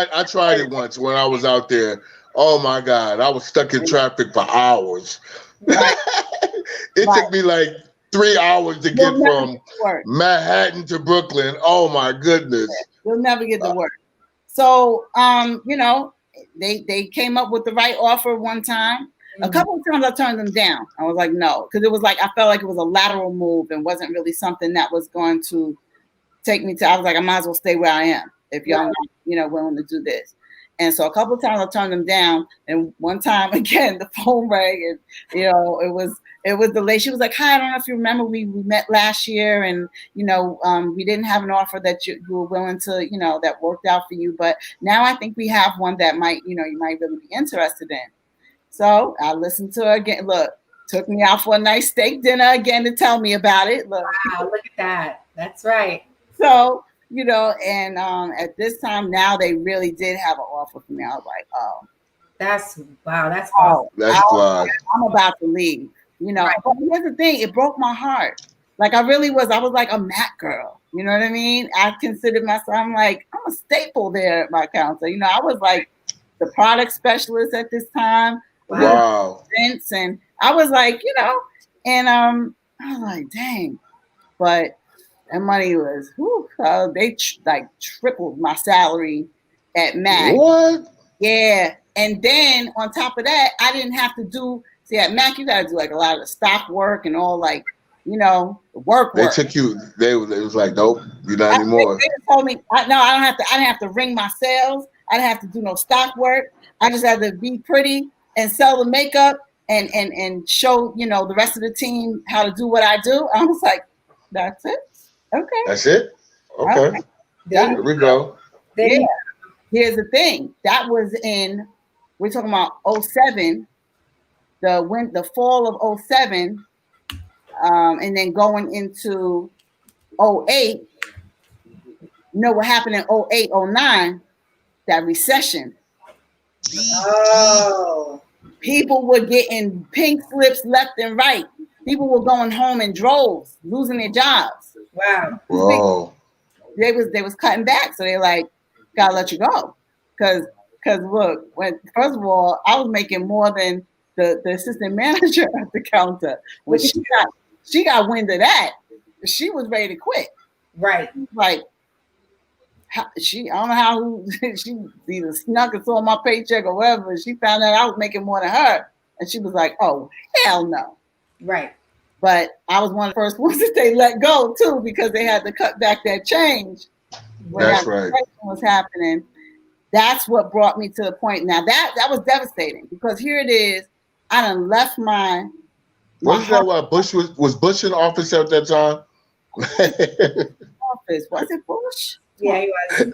S3: I tried it once when I was out there. Oh my God, I was stuck in traffic for hours.
S4: Right.
S3: It took me like 3 hours to get from Manhattan to Brooklyn. Oh my goodness.
S4: You'll never get the word. So, you know, they came up with the right offer one time. A couple of times I turned them down. I was like, no, because it was like I felt like it was a lateral move and wasn't really something that was going to take me to. I was like, I might as well stay where I am if y'all not, you know, willing to do this. And so a couple of times I turned them down, and one time again the phone rang, and you know it was the lady. She was like, "Hi, I don't know if you remember, we met last year, and you know we didn't have an offer that you were willing to, you know, that worked out for you, but now I think we have one that might, you know, you might really be interested in." So I listened to her again. Look, took me out for a nice steak dinner again to tell me about it. Look,
S2: wow, look at that. That's right.
S4: So, you know, and at this time now they really did have an offer for me. I was like, oh,
S2: that's awesome.
S3: That's fly.
S4: I'm about to leave, you know. Right. But here's the thing, it broke my heart. Like I was like a Mac girl, you know what I mean? I considered myself, I'm a staple there at my counter. You know, I was like the product specialist at this time.
S3: Wow.
S4: And I was like, you know, and I was like, dang, but that money was, they tripled my salary at Mac.
S3: What?
S4: Yeah. And then on top of that, I didn't have to do, see at Mac, you got to do like a lot of the stock work and all like, you know, work.
S3: They took you, it was like, nope, you're not anymore.
S4: They told me, I didn't have to ring my sales. I didn't have to do no stock work. I just had to be pretty and sell the makeup and show, you know, the rest of the team how to do what I do. I was like, that's it. Okay.
S3: That's it? Okay. There we go.
S4: Yeah. Here's the thing. That was we're talking about 07, the fall of 07, and then going into 08. You know what happened in 08, 09? That recession.
S2: Oh.
S4: People were getting pink slips left and right. People were going home in droves, losing their jobs.
S2: Wow.
S3: Whoa.
S4: They was cutting back, so they're like, gotta let you go. Cause look, first of all, I was making more than the assistant manager at the counter. When she got wind of that, she was ready to quit.
S2: Right.
S4: Like I don't know how she either snuck and saw my paycheck or whatever. She found out I was making more than her, and she was like, "Oh hell no!"
S2: Right.
S4: But I was one of the first ones that they let go too, because they had to cut back that change when
S3: That's
S4: that
S3: right.
S4: was happening. That's what brought me to the point. Now that was devastating, because here it is. I done left my
S3: Wasn't that why Bush was Bush in office at that time?
S4: office. Was it Bush?
S2: Yeah, he was.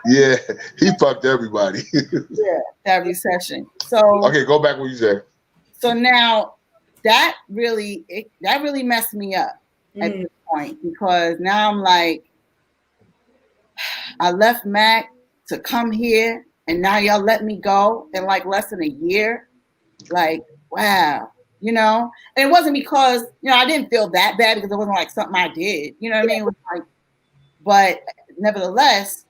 S3: Yeah, he fucked everybody.
S4: Yeah, that recession. So
S3: okay, go back what you said.
S4: So now that really messed me up at this point, because now I'm like, I left Mac to come here, and now y'all let me go in like less than a year. Like, wow, you know. And it wasn't because, you know, I didn't feel that bad, because it wasn't like something I did. You know what I mean? It was like, but nevertheless,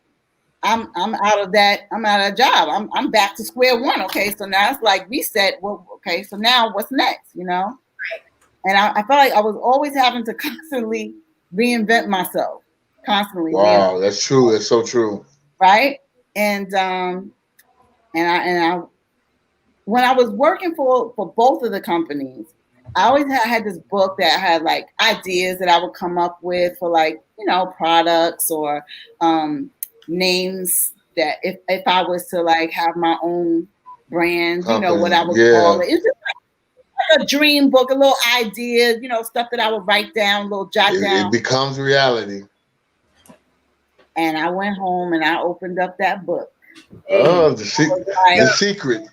S4: I'm out of that. I'm out of a job. I'm back to square one. Okay, so now it's like reset. Well, okay, so now what's next? You know.
S2: Right.
S4: And I felt like I was always having to constantly reinvent myself. Constantly.
S3: Wow, that's true. That's so true.
S4: Right. And I when I was working for both of the companies, I always had this book that had like ideas that I would come up with for, like, you know, products or names that if I was to like have my own brand, you know, what I would call it. It's just like a dream book, a little idea, you know, stuff that I would write down, a little jot down.
S3: It becomes reality.
S4: And I went home and I opened up that book.
S3: Oh, the secret.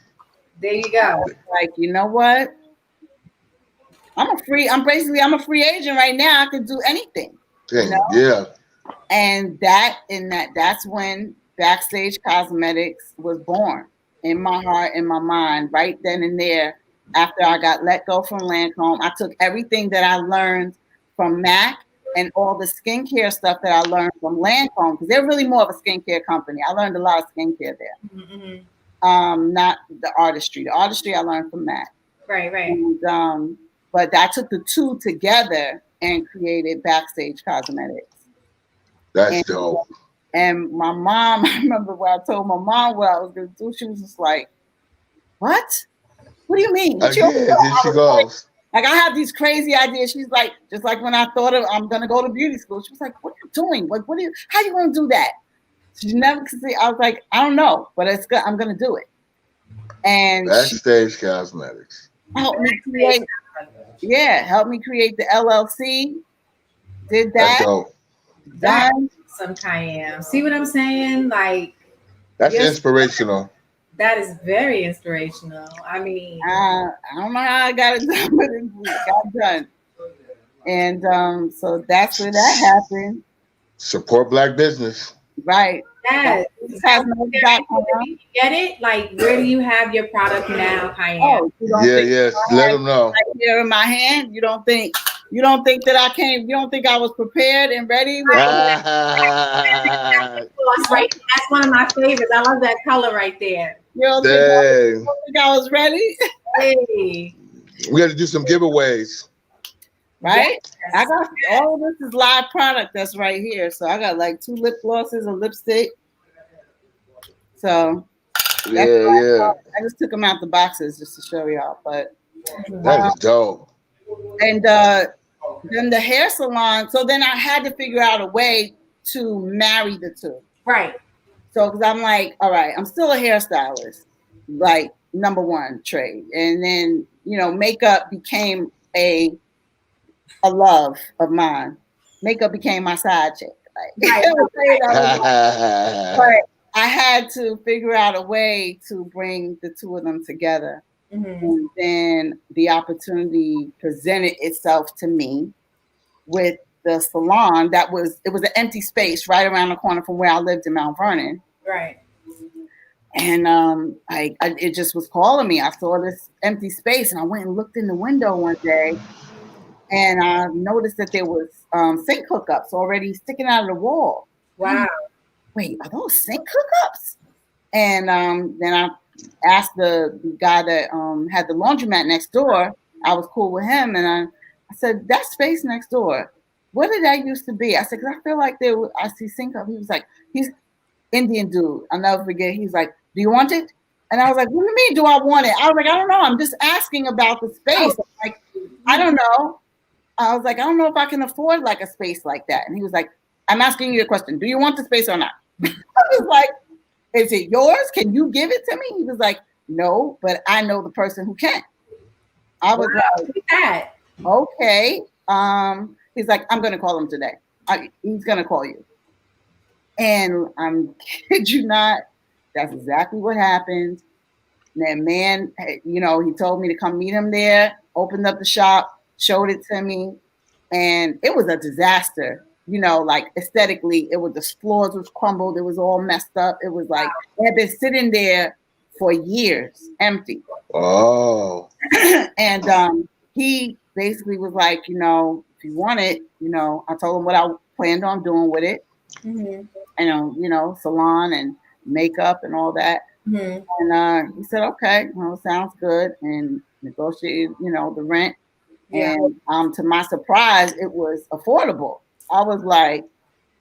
S2: There you go.
S4: Like, you know what? I'm a free agent right now. I can do anything. You know?
S3: Yeah.
S4: And that's when Backstage Cosmetics was born, in my heart, in my mind, right then and there. After I got let go from Lancome, I took everything that I learned from Mac and all the skincare stuff that I learned from Lancome, because they're really more of a skincare company. I learned a lot of skincare there. Mm-hmm. Not the artistry. The artistry I learned from Mac.
S2: Right.
S4: And, but I took the two together and created Backstage Cosmetics.
S3: That's dope.
S4: And my mom, I remember when I told my mom what I was going to do, she was just like, what? What do you mean?
S3: Again, here she goes.
S4: Like, I have these crazy ideas. She's like, just like when I thought of, I'm going to go to beauty school. She was like, what are you doing? Like, how are you going to do that? She never could see. I was like, I don't know, but it's good. I'm going to do it. And
S3: Backstage Cosmetics.
S4: Helped me create the LLC. Did that.
S3: That's dope.
S4: Done.
S2: Some KIAM. See what I'm saying? Like,
S3: that's inspirational.
S2: That is very inspirational. I mean,
S4: I don't know how I got it done, but it got done. And so that's where that happened.
S3: Support Black business.
S4: Right.
S2: Yes.
S4: Has no
S2: get it? Like, where do you have your product now, KIAM?
S3: Yes. Let them know.
S4: Right here in my hand. You don't think that I came? You don't think I was prepared and ready?
S2: Right. That's one of my favorites. I love that color right there.
S4: You don't think I was ready?
S2: Hey.
S3: We got to do some giveaways.
S4: Right? Yes. I got all of this is live product that's right here. So I got like 2 lip glosses, a lipstick. So
S3: yeah.
S4: I just took them out the boxes just to show y'all. But
S3: that is dope.
S4: And then the hair salon. So then I had to figure out a way to marry the two.
S2: Right.
S4: So because I'm like, all right, I'm still a hairstylist, like #1 trade. And then, makeup became a love of mine. Makeup became my side chick. But I had to figure out a way to bring the two of them together. Mm-hmm. And then the opportunity presented itself to me with the salon it was an empty space right around the corner from where I lived in Mount Vernon.
S2: Right.
S4: And it just was calling me. I saw this empty space and I went and looked in the window one day and I noticed that there was sink hookups already sticking out of the wall.
S2: Wow.
S4: Wait, are those sink hookups? And then I asked the guy that had the laundromat next door. I was cool with him, and I said, that space next door, what did that used to be? I said, because I feel like I see sink up. He was like, he's Indian dude. I'll never forget. He's like, do you want it? And I was like, what do you mean, do I want it? I was like, I don't know. I'm just asking about the space. Like, I don't know. I was like, I don't know if I can afford like a space like that. And he was like, I'm asking you a question. Do you want the space or not? I was like, is it yours? Can you give it to me? He was like, no, but I know the person who can. I was like, okay. He's like, I'm going to call him today. He's going to call you. And I'm kid you not, that's exactly what happened. That man, he told me to come meet him there, opened up the shop, showed it to me, and it was a disaster. Like aesthetically, the floors was crumbled. It was all messed up. It was like it had been sitting there for years, empty.
S3: Oh.
S4: And he basically was like, if you want it, I told him what I planned on doing with it. Mm-hmm. Salon and makeup and all that. Mm-hmm. And he said, okay, sounds good. And negotiated, the rent. Yeah. And to my surprise, it was affordable. I was like,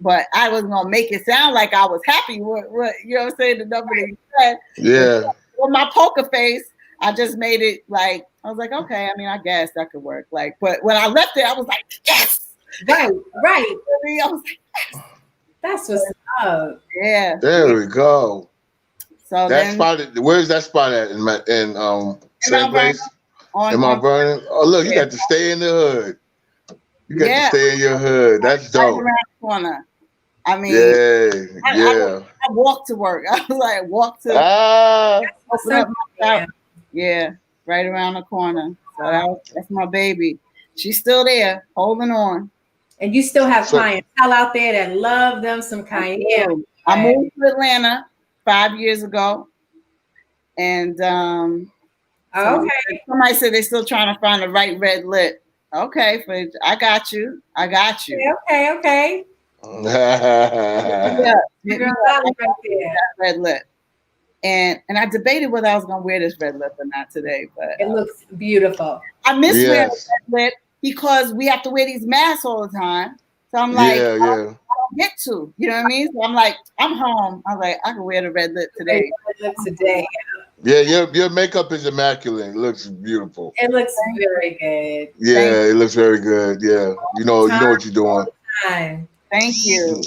S4: but I was gonna make it sound like I was happy with what I'm saying, the number that he said.
S3: Yeah.
S4: With my poker face, I just made it like I was like, okay, I mean, I guess that could work. Like, but when I left it, I was like, yes.
S2: Right.
S4: I was like, yes.
S2: That's what's up.
S4: Yeah.
S3: There we go.
S4: So
S3: that spot. Where's that spot at? In same place? In Mount Vernon. Oh, look, you got to stay in the hood. You got to stay in your hood. That's dope.
S4: Right around the corner. I mean,
S3: I
S4: walked to work. I was like, yeah, right around the corner. So that's my baby. She's still there, holding on.
S2: And you still have clientele out there that love them some KIAM.
S4: I moved to Atlanta 5 years ago, and somebody said they're still trying to find the right red lip. Okay, I got you.
S2: Okay.
S4: Red lip. And I debated whether I was gonna wear this red lip or not today, but
S2: it looks beautiful.
S4: I miss wearing red lip because we have to wear these masks all the time. So I'm like, I don't get to. You know what I mean? So I'm like, I'm home. I'm like, I can wear the red lip today.
S2: Today.
S3: Yeah, your makeup is immaculate. It looks beautiful.
S2: It looks very good.
S3: Yeah, it looks very good. Yeah, you know what you're doing.
S4: Thank you.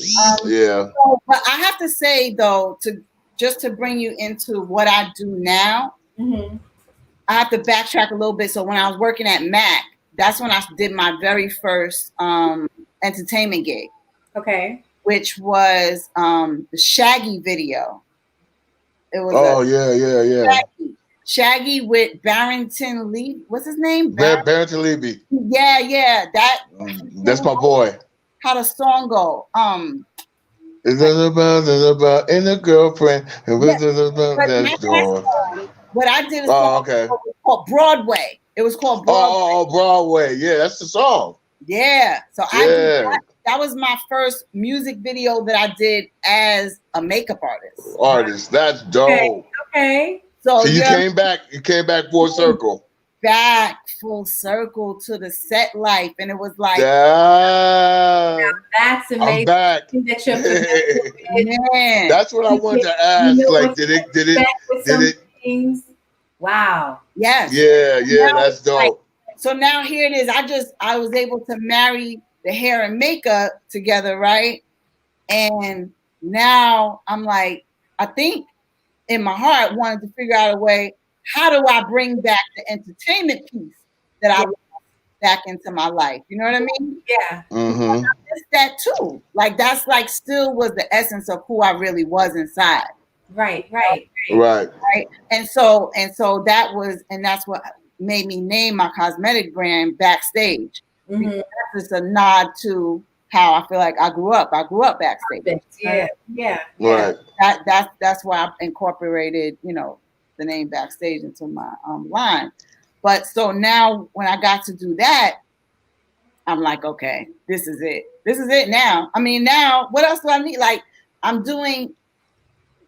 S3: Yeah.
S4: So, but I have to say though, to bring you into what I do now, I have to backtrack a little bit. So when I was working at Mac, that's when I did my very first entertainment gig.
S2: Okay.
S4: Which was the Shaggy video. It was
S3: yeah.
S4: Shaggy with Barrington Lee. What's his name?
S3: Barrington Levy.
S4: Yeah.
S3: That's my boy.
S4: How the song go?
S3: It's about in a girlfriend.
S4: That's what I did is called Broadway. It was called Broadway.
S3: Oh, Broadway. Yeah, that's the song.
S4: Yeah. So I did that was my first music video that I did as a makeup artist.
S3: That's dope.
S2: Okay.
S3: So you came back full circle.
S4: Back full circle to the set life. And it was like
S2: that's amazing.
S3: I'm back.
S4: Man.
S3: That's what I wanted to ask. Like, did it
S2: things? Wow.
S4: Yes.
S3: Yeah, that's dope.
S4: Like, so now here it is. I was able to marry the hair and makeup together, right? And now I'm like, I think in my heart wanted to figure out a way, how do I bring back the entertainment piece that I want back into my life? You know what I mean?
S2: Yeah.
S3: Mm-hmm.
S4: I missed that too. Like that's like still was the essence of who I really was inside.
S2: Right.
S4: And so that's what made me name my cosmetic brand Backstage. Because it's a nod to how I feel like I grew up. I grew up backstage.
S2: Yeah.
S3: Right.
S4: That's why I incorporated, the name Backstage into my line. But so now when I got to do that, I'm like, okay, this is it. This is it now. I mean, now what else do I need? Like I'm doing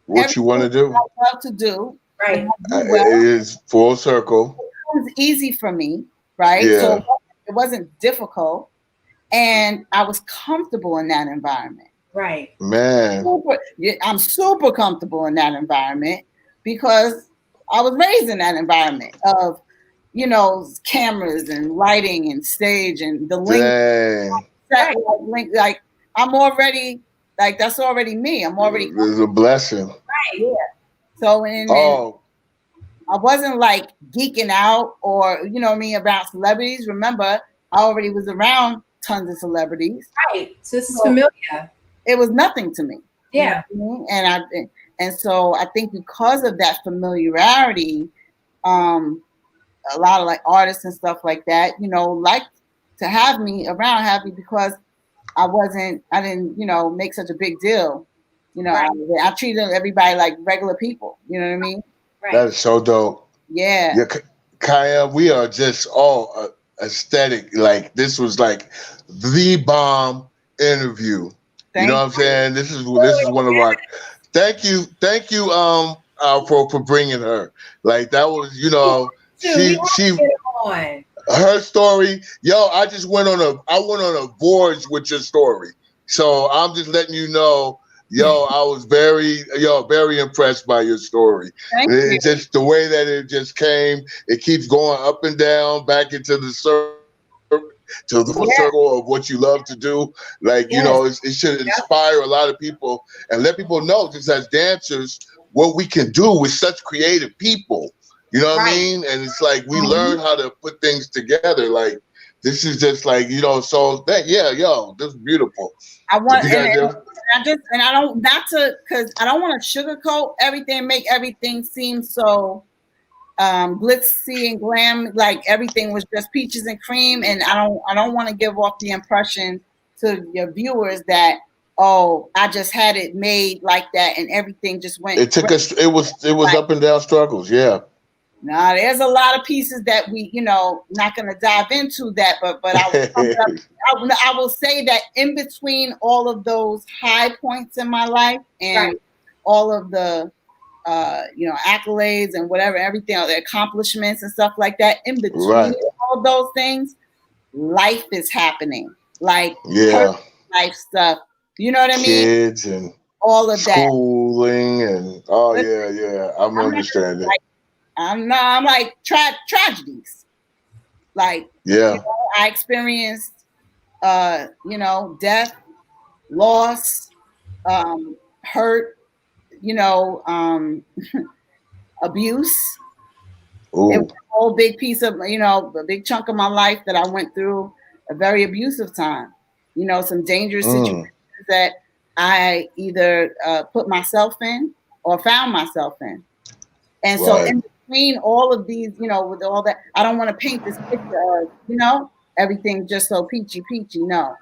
S3: what you want to do.
S4: I love to do.
S2: Right.
S3: It is full circle.
S4: It was easy for me, right?
S3: Yeah.
S4: So it wasn't difficult. And I was comfortable in that environment.
S2: Right.
S3: Man.
S4: I'm super comfortable in that environment because I was raised in that environment of, cameras and lighting and stage and the link. Like I'm already, like that's already me. I'm already.
S3: It's a blessing.
S4: Right. Yeah. So and I wasn't like geeking out or around celebrities. Remember, I already was around tons of celebrities.
S2: Right. So it's familiar.
S4: It was nothing to me.
S2: Yeah.
S4: And so I think because of that familiarity, a lot of like artists and stuff like that, like to have me because I didn't, make such a big deal.
S2: Right.
S4: I treated everybody like regular people. You know what I mean?
S2: Right.
S3: That is so dope.
S4: Yeah.
S3: KIAM, we are just all aesthetic. Like this was like the bomb interview. You know what I'm saying? This is one of our. Thank you, for bringing her. Like that was, her story. Yo, I went on a voyage with your story. So I'm just letting you know. Yo, I was very impressed by your story. It's just the way that it just came. It keeps going up and down, back into the circle, to the circle of what you love to do. Like, it should inspire a lot of people and let people know, just as dancers, what we can do with such creative people. You know what I mean? And it's like we learn how to put things together. Like this is just like, so that this is beautiful.
S4: I want because I don't want to sugarcoat everything, make everything seem so glitzy and glam, like everything was just peaches and cream. And I don't want to give off the impression to your viewers that, I just had it made like that and everything just went.
S3: It took us. It was up and down struggles. Yeah.
S4: Now there's a lot of pieces that we, not going to dive into that, but I will say that in between all of those high points in my life and all of the, accolades and whatever, everything, the accomplishments and stuff like that, in between all those things, life is happening. Like life stuff You know what I mean?
S3: Kids and
S4: all of that.
S3: Schooling and I'm understanding.
S4: I'm like tragedies. Like I experienced death, loss, hurt, abuse.
S3: Ooh.
S4: It was a whole big piece of, a big chunk of my life that I went through a very abusive time. Some dangerous situations that I either put myself in or found myself in. And so in between all of these, with all that, I don't want to paint this picture of, everything just so peachy. No.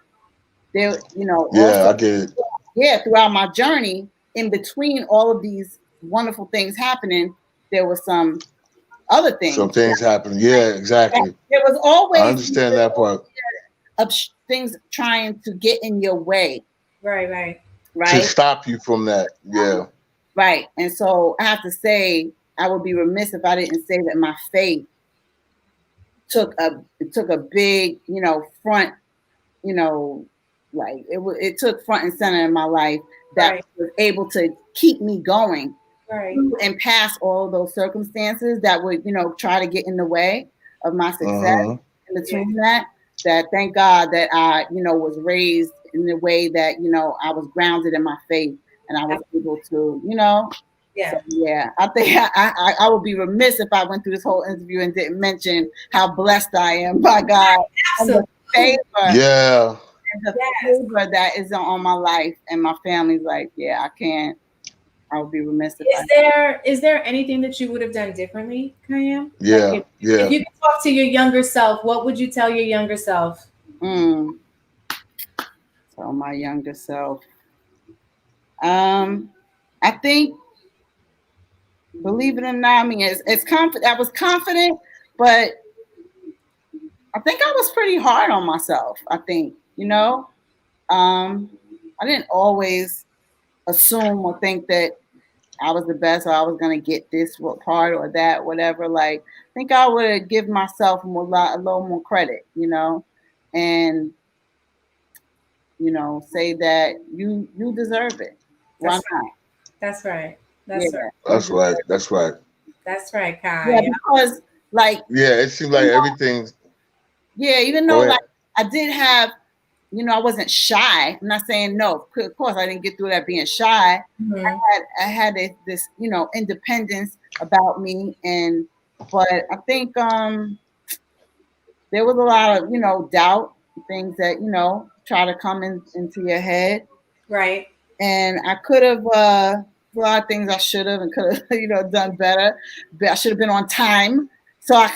S4: There, also,
S3: I get it.
S4: Throughout my journey, in between all of these wonderful things happening, there was some other things.
S3: Some things happen. Yeah, exactly.
S4: There was always
S3: I understand that part.
S4: Of things trying to get in your way.
S2: Right.
S3: To stop you from that. Yeah.
S4: Right. And so I have to say, I would be remiss if I didn't say that my faith took a big, front, like it took front and center in my life that was able to keep me going and past all those circumstances that would, try to get in the way of my success. In between that thank God that I, was raised in the way that, I was grounded in my faith and I was able to, I think I would be remiss if I went through this whole interview and didn't mention how blessed I am by God.
S2: Absolutely.
S4: And the favor,
S3: and
S4: the favor that is on my life and my family's life. I would be remiss if
S2: Is there anything that you would have done differently, KIAM?
S3: If
S2: you could talk to your younger self, what would you tell your younger self?
S4: So my younger self. I think, believe it or not, I mean, it's confident. I was confident, but I think I was pretty hard on myself. I think, I didn't always assume or think that I was the best or I was going to get this part or that, whatever. Like, I think I would give myself a little more credit, and, say that you deserve it. Why not?
S2: That's right.
S3: That's right.
S2: That's right, Kai.
S4: Yeah, because
S3: it seemed like everything.
S4: Yeah, even though I did have, I wasn't shy. I'm not saying no. Of course, I didn't get through that being shy. I had this, independence about me, but I think there was a lot of, doubt, things that try to come into your head.
S2: Right.
S4: And I could have a lot of things I should have and could have, done better. But I should have been on time. So I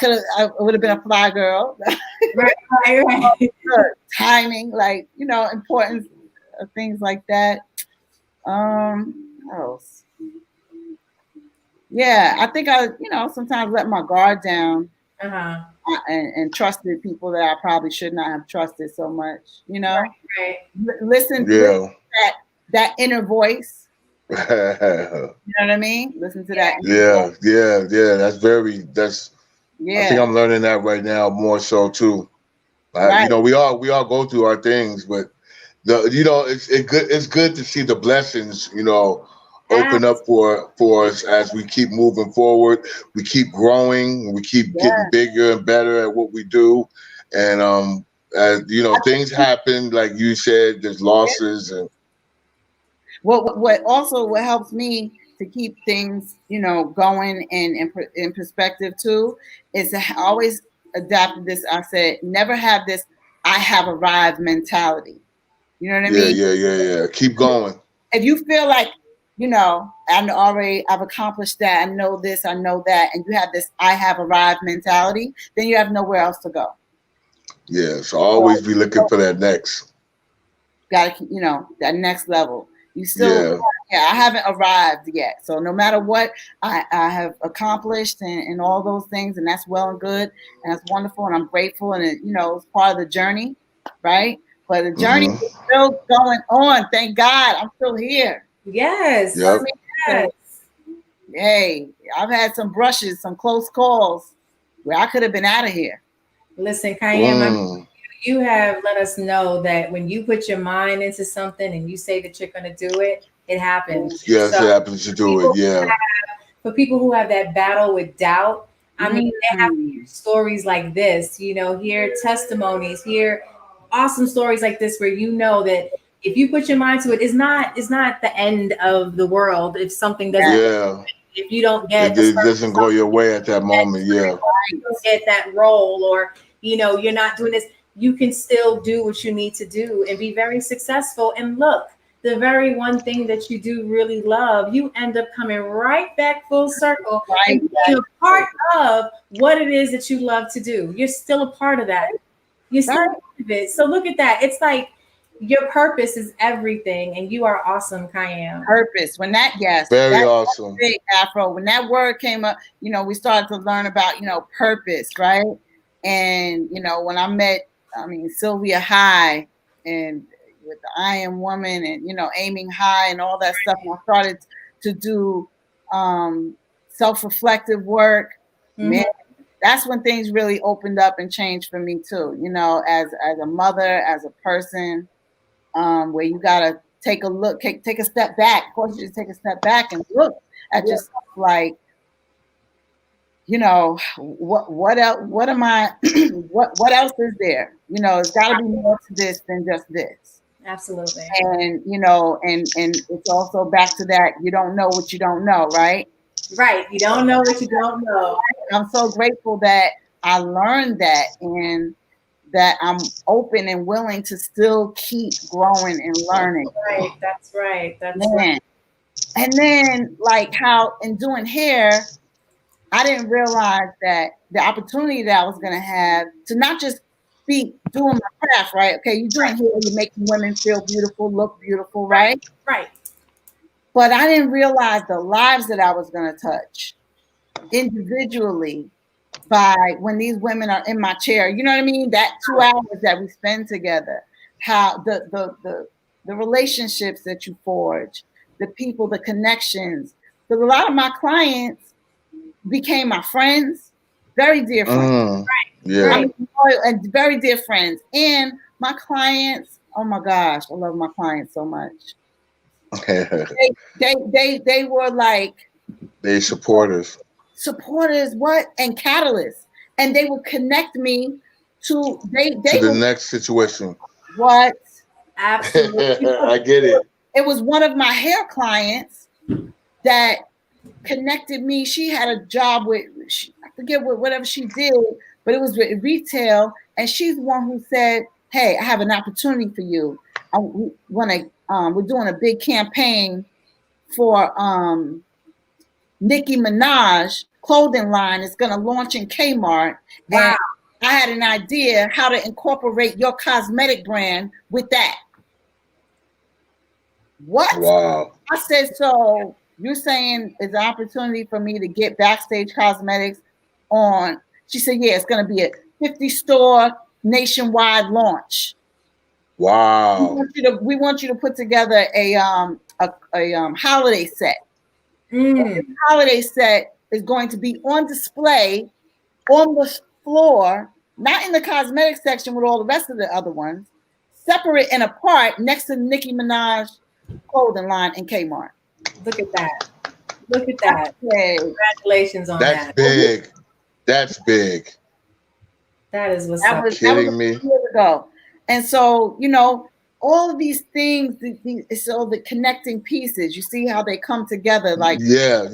S4: would have been a fly girl.
S2: Right.
S4: Timing, importance of things like that. What else? Yeah, I think I, sometimes let my guard down and trusted people that I probably should not have trusted so much.
S2: Right.
S4: Listen to that inner voice. You know what I mean? Listen to that.
S3: That's I think I'm learning that right now more so too. We all go through our things, but it's good to see the blessings, open up for us as we keep moving forward. We keep growing, we keep getting bigger and better at what we do. And things happen, like you said, there's losses and
S4: what helps me to keep things, going and in perspective too, is to always adapt this. I said, never have this I have arrived mentality. You know what I mean?
S3: Yeah. Keep going.
S4: If you feel like, I've accomplished that, I know this, I know that, and you have this I have arrived mentality, then you have nowhere else to go.
S3: Yeah, so always be looking for that next.
S4: Gotta keep, that next level. You still, I haven't arrived yet. So no matter what I have accomplished and all those things, and that's well and good, and that's wonderful, and I'm grateful, and it's part of the journey, right? But the journey is still going on. Thank God, I'm still here.
S2: Yes.
S3: Yep.
S2: Yes.
S4: Hey, I've had some brushes, some close calls where I could have been out of here.
S2: Listen, KIAM, You have let us know that when you put your mind into something and you say that you're going to do it, it happens.
S3: Yes,
S2: So
S3: it happens to do it. Yeah.
S2: for people who have that battle with doubt, I mean, they have to hear
S4: Mm.
S2: stories like this, you know, hear testimonies, hear awesome stories like this, where you know that if you put your mind to it, it's not the end of the world if something doesn't,
S3: Yeah.
S2: if you don't get a
S3: It
S2: certain
S3: doesn't go your way at that moment. Yeah.
S2: you don't get that role, or you know you're not doing this, you can still do what you need to do and be very successful. And look, the very one thing that you do really love, you end up coming right back full circle
S4: Right.
S2: and being a part of what it is that you love to do. You're still a part of that. You're still a part of it. So look at that. It's like your purpose is everything, and you are awesome, KIAM.
S4: Purpose. When that, yes,
S3: Very
S4: that's
S3: awesome.
S4: big, Afro. When that word came up, you know, we started to learn about, you know, purpose, right? And you know, when I met, I mean, Sylvia High, and with the I Am Woman, and you know, aiming high, and all that stuff, and I started to do self-reflective work. Man, that's when things really opened up and changed for me too. You know, as a mother, as a person, where you gotta take a look, take a step back. Of course, you just take a step back and look at yourself, like, you know, what else? What am I? what else is there? You know, it's got to be more to this than just this.
S2: Absolutely.
S4: And you know, and it's also back to that. You don't know what you don't know, right?
S2: Right. You don't know what you don't know.
S4: I'm so grateful that I learned that, and that I'm open and willing to still keep growing and learning.
S2: Right. That's right. That's
S4: Man.
S2: right.
S4: And then, like, how in doing hair, I didn't realize that the opportunity that I was going to have to not just be doing my craft, right? Okay, you're doing hair, you're making women feel beautiful, look beautiful, right?
S2: Right.
S4: But I didn't realize the lives that I was going to touch individually by when these women are in my chair. You know what I mean? That 2 hours that we spend together, how the relationships that you forge, the people, the connections. Because a lot of my clients became my friends, very dear friends.
S3: Yeah.
S4: I mean, loyal and very dear friends. And my clients, oh my gosh, I love my clients so much. They were like,
S3: they supporters,
S4: what, and catalysts, and they would connect me to
S3: the next situation.
S4: What?
S2: Absolutely.
S3: I get it.
S4: It was one of my hair clients that connected me. She had a job with, I forget whatever she did, but it was with retail, and she's the one who said, "Hey, I have an opportunity for you. We're doing a big campaign for Nicki Minaj clothing line. It's going to launch in Kmart."
S2: Wow.
S4: And I had an idea how to incorporate your cosmetic brand with that. What?
S3: Wow.
S4: I said, so you're saying it's an opportunity for me to get Backstage Cosmetics on? She said, yeah, it's going to be a 50-store nationwide launch.
S3: Wow.
S4: We want you to put together a holiday set. The holiday set is going to be on display on the floor, not in the cosmetic section with all the rest of the other ones, separate and apart next to Nicki Minaj clothing line in Kmart.
S2: Look at that. Look at that.
S4: Okay.
S2: Congratulations on
S3: That's
S2: that.
S3: big. That's big.
S2: That is what's
S3: up.
S2: up.
S3: That was a
S4: few years ago. And so, you know, all of these things, so the connecting pieces, you see how they come together, like,
S3: yeah.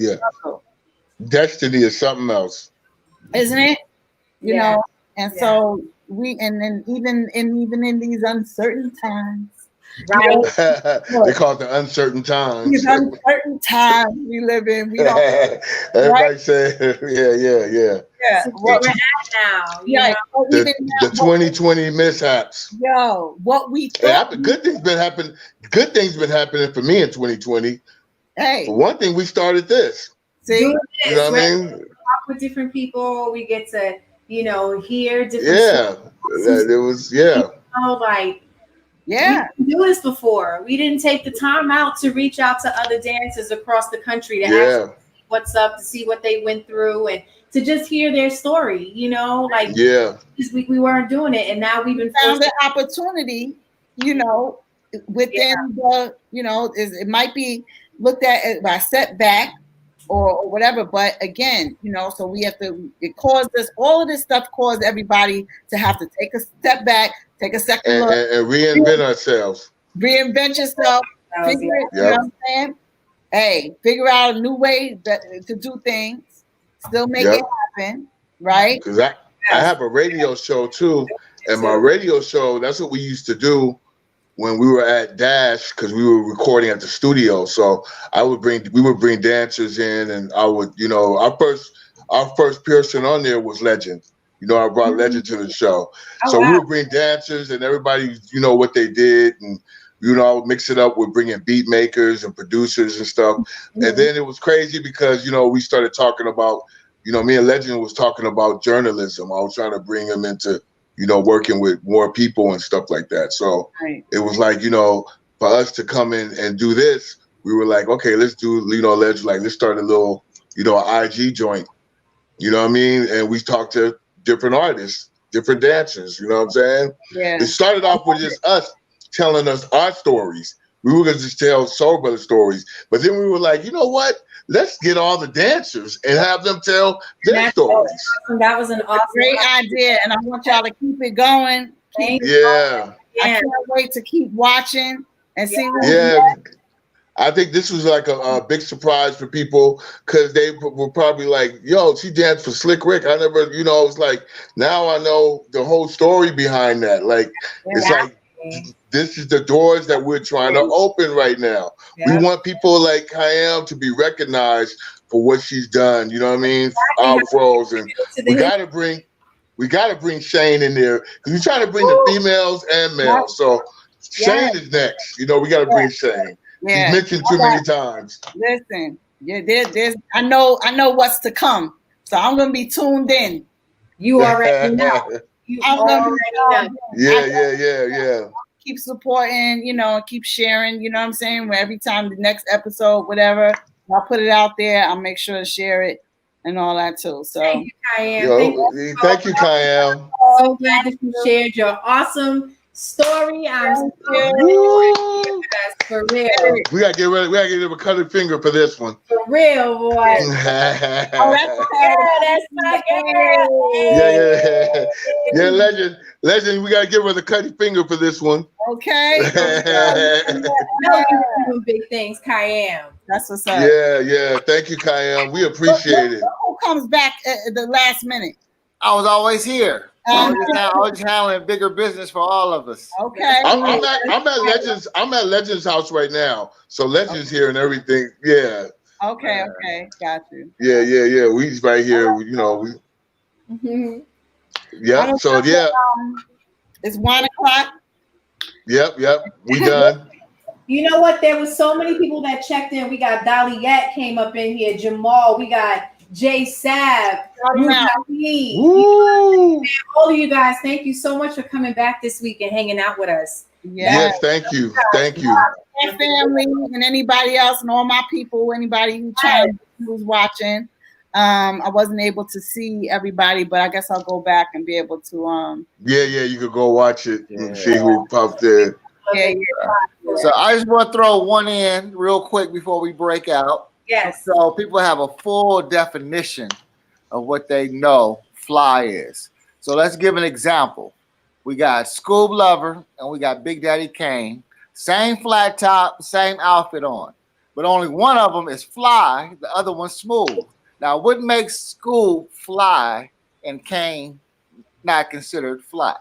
S3: Destiny is something else,
S4: isn't it? You know, and so and then even in these uncertain times,
S2: right?
S4: You know,
S3: they call it the uncertain times.
S4: These uncertain times we live in, we don't.
S3: Everybody say, yeah.
S2: So where we're at now,
S3: the 2020 mishaps.
S4: Yo, what we thought.
S3: Good things been happening. Good things been happening for me in 2020.
S4: Hey,
S3: for one thing, we started this.
S4: See,
S3: you know what I mean?
S2: Talk with different people. We get to, hear different.
S3: It was.
S2: Like.
S4: Yeah,
S2: we didn't do this before. We didn't take the time out to reach out to other dancers across the country to actually what's up, to see what they went through, and to just hear their story. You know, like we weren't doing it, and now we've been
S4: found an opportunity. You know, within the, you know, it might be looked at as a setback or whatever, but again, you know, so we have to. It caused us, all of this stuff caused everybody to have to take a step back, take a second look,
S3: and reinvent ourselves.
S4: Reinvent yourself. Figure it, you know what I'm saying? Hey, figure out a new way to do things, still make it happen, right?
S3: Because I have a radio show too, and my radio show, that's what we used to do when we were at Dash, because we were recording at the studio. So we would bring dancers in, and I would, you know, our first person on there was Legend. You know, I brought Legend to the show. So we would bring dancers, and everybody, you know, what they did, and you know, mix it up with bringing beat makers and producers and stuff. And then it was crazy because, you know, we started talking about, you know, me and Legend was talking about journalism. I was trying to bring him into, you know, working with more people and stuff like that. So it was like, you know, for us to come in and do this, we were like, okay, let's do, you know, let's start a little, you know, IG joint, you know what I mean? And we talked to different artists, different dancers, you know what I'm saying?
S4: Yeah.
S3: It started off with just us telling us our stories. We were going to just tell Soul Brother stories. But then we were like, you know what? Let's get all the dancers and have them tell their stories.
S2: That was an awesome,
S4: great idea. And I want y'all to keep it going.
S3: I
S4: can't wait to keep watching and see what
S3: I think this was like a big surprise for people, because they were probably like, yo, she danced for Slick Rick. I never, you know, it's like, now I know the whole story behind that. Like, it's like, this is the doors that we're trying to open right now. We want people like KIAM to be recognized for what she's done. You know what I mean? Afros, and we gotta bring Shane in there, because we try to bring the females and males. So Shane is next. You know, we gotta bring Shane. He's mentioned too many times.
S4: Listen, there's I know what's to come. So I'm gonna be tuned in.
S2: You already know.
S3: Yeah.
S4: Keep supporting, you know, keep sharing, you know what I'm saying? Where every time the next episode, whatever, I'll put it out there. I'll make sure to share it and all that too. So
S2: thank you, KIAM.
S3: Thank you, KIAM.
S2: So glad that you shared your awesome story. I'm for real.
S3: We gotta get rid of a cutting finger for this one.
S2: For real, boy.
S4: That's
S2: my girl.
S3: Yeah, Legend. We gotta give her the cutting finger for this one.
S4: Okay.
S2: You're doing big things, KIAM.
S4: That's what's up.
S3: Yeah. Thank you, KIAM. We appreciate it.
S4: Who comes back at the last minute?
S1: I was always here. I was handling bigger business for all of us.
S4: Okay.
S3: I'm at Legend's house right now. So Legend's here and everything. Yeah.
S4: Okay. Got you.
S3: Yeah. We right here. You know, we. Yep. So
S4: it's 1 o'clock.
S3: Yep. We done.
S2: You know what? There was so many people that checked in. We got Dolly Yak came up in here. Jamal. We got Jay Sav. All of you guys, thank you so much for coming back this week and hanging out with us.
S3: Yes, thank you.
S4: My family and anybody else and all my people, anybody who's watching. I wasn't able to see everybody, but I guess I'll go back and be able to.
S3: Yeah, you could go watch it and see who popped in.
S4: Yeah.
S1: So I just want to throw one in real quick before we break out.
S2: Yes.
S1: So people have a full definition of what they know fly is. So let's give an example. We got Scoob Lover and we got Big Daddy Kane. Same flat top, same outfit on. But only one of them is fly, the other one's smooth. Now, what makes Scoob fly and Kane not considered fly?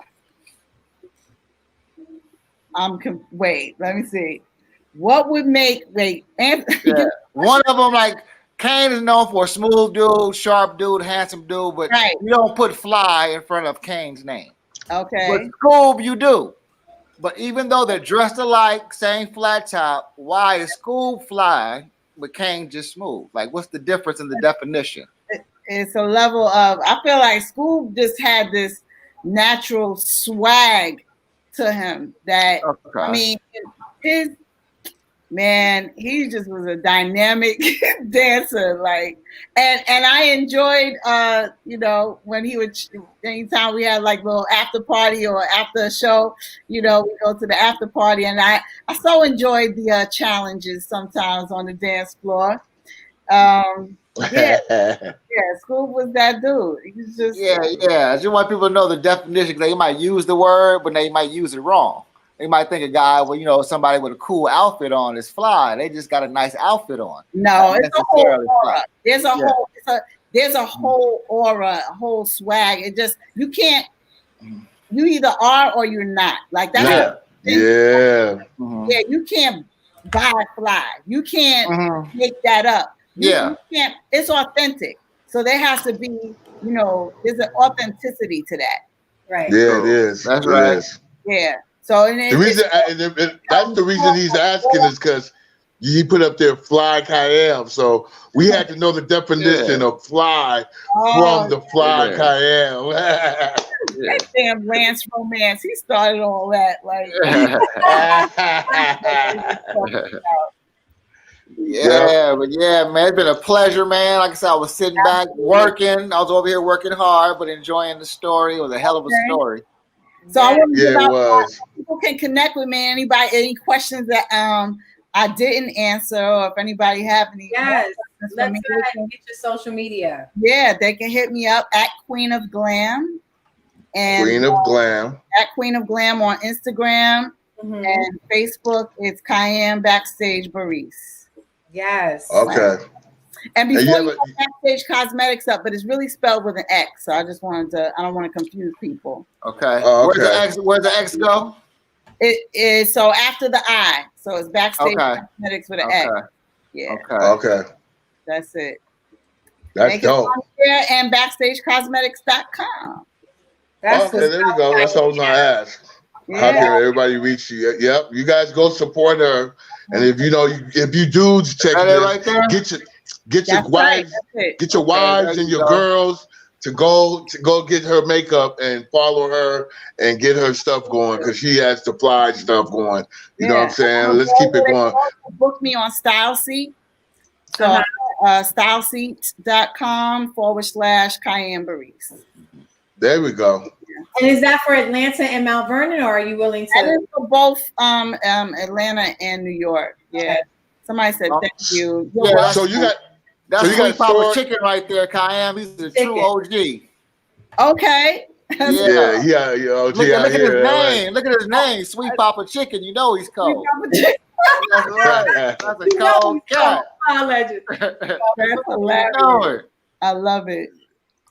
S4: Wait, let me see. What would make
S1: One of them, like Kane is known for a smooth dude, sharp dude, handsome dude, but you don't put fly in front of Kane's name.
S4: Okay.
S1: But Scoob, you do. But even though they're dressed alike, same flat top, why is Scoob fly but Kane just smooth? Like, what's the difference in the definition?
S4: It's a level of, I feel like Scoob just had this natural swag to him that, I mean, man, he just was a dynamic dancer. Like, and I enjoyed, you know, when he would, anytime we had like little after party or after a show, you know, we go to the after party, and I so enjoyed the challenges sometimes on the dance floor. Yeah, Scoop was that dude. He was just
S1: I just want people to know the definition. They might use the word, but they might use it wrong. They might think a guy with, you know, somebody with a cool outfit on is fly. They just got a nice outfit on.
S4: No, it's a whole aura. There's a whole aura, a whole swag. It just, you can't, you either are or you're not. Like that's
S3: yeah,
S4: you can't buy fly. You can't make that up. You can't, it's authentic. So there has to be, you know, there's an authenticity to that.
S2: Right.
S3: Yeah, it is.
S1: That's right.
S4: Yeah. So
S3: the reason that's the reason he's asking is because he put up there fly KIAM. So we had to know the definition of fly from the fly KIAM.
S4: That damn Lance Romance, he started all that. Like,
S1: but man, it's been a pleasure, man. Like I said, I was sitting back working. I was over here working hard, but enjoying the story. It was a hell of a story.
S4: So I want to give out people can connect with me. Anybody, any questions that I didn't answer, or if anybody have any.
S2: Yes, let's go ahead and get your social media.
S4: Yeah, they can hit me up at Queen of Glam. And
S3: Queen of Glam.
S4: At Queen of Glam on Instagram and Facebook. It's KIAM Backstage Baris.
S2: Yes.
S3: Okay.
S4: And before you put Backstage Cosmetics up, but it's really spelled with an X. So I just wanted to, I don't want to confuse people.
S1: Okay. Where's the X go?
S4: It is so after the I. So it's Backstage Cosmetics with an X. Yeah.
S3: Okay.
S4: That's it.
S3: That's dope.
S4: And backstagecosmetics.com.
S3: There you go. That's all I was gonna ask.
S4: Yeah.
S3: How can everybody reach you? Yep. You guys go support her. And if you know, if you dudes check it
S1: right there?
S3: get your wives, get your wives and your girls to go get her makeup and follow her and get her stuff going, because she has the fly stuff going. You know what I'm saying? Let's keep it going.
S4: Book me on StyleSeat. So styleseat.com/KIAM Baris.
S3: There we go.
S2: And is that for Atlanta and Mount Vernon, or are you willing to?
S4: That is for both Atlanta and New York. Yeah. Somebody said thank you.
S1: Yeah,
S3: so you got
S1: Sweet Papa Chicken right there, KIAM. He's a true OG.
S4: Okay.
S3: Yeah.
S1: Look at his name. Look at his name, Sweet Papa Chicken. You know he's cold. That's right. That's a cold cat.
S2: Legend.
S4: That's hilarious. I love it.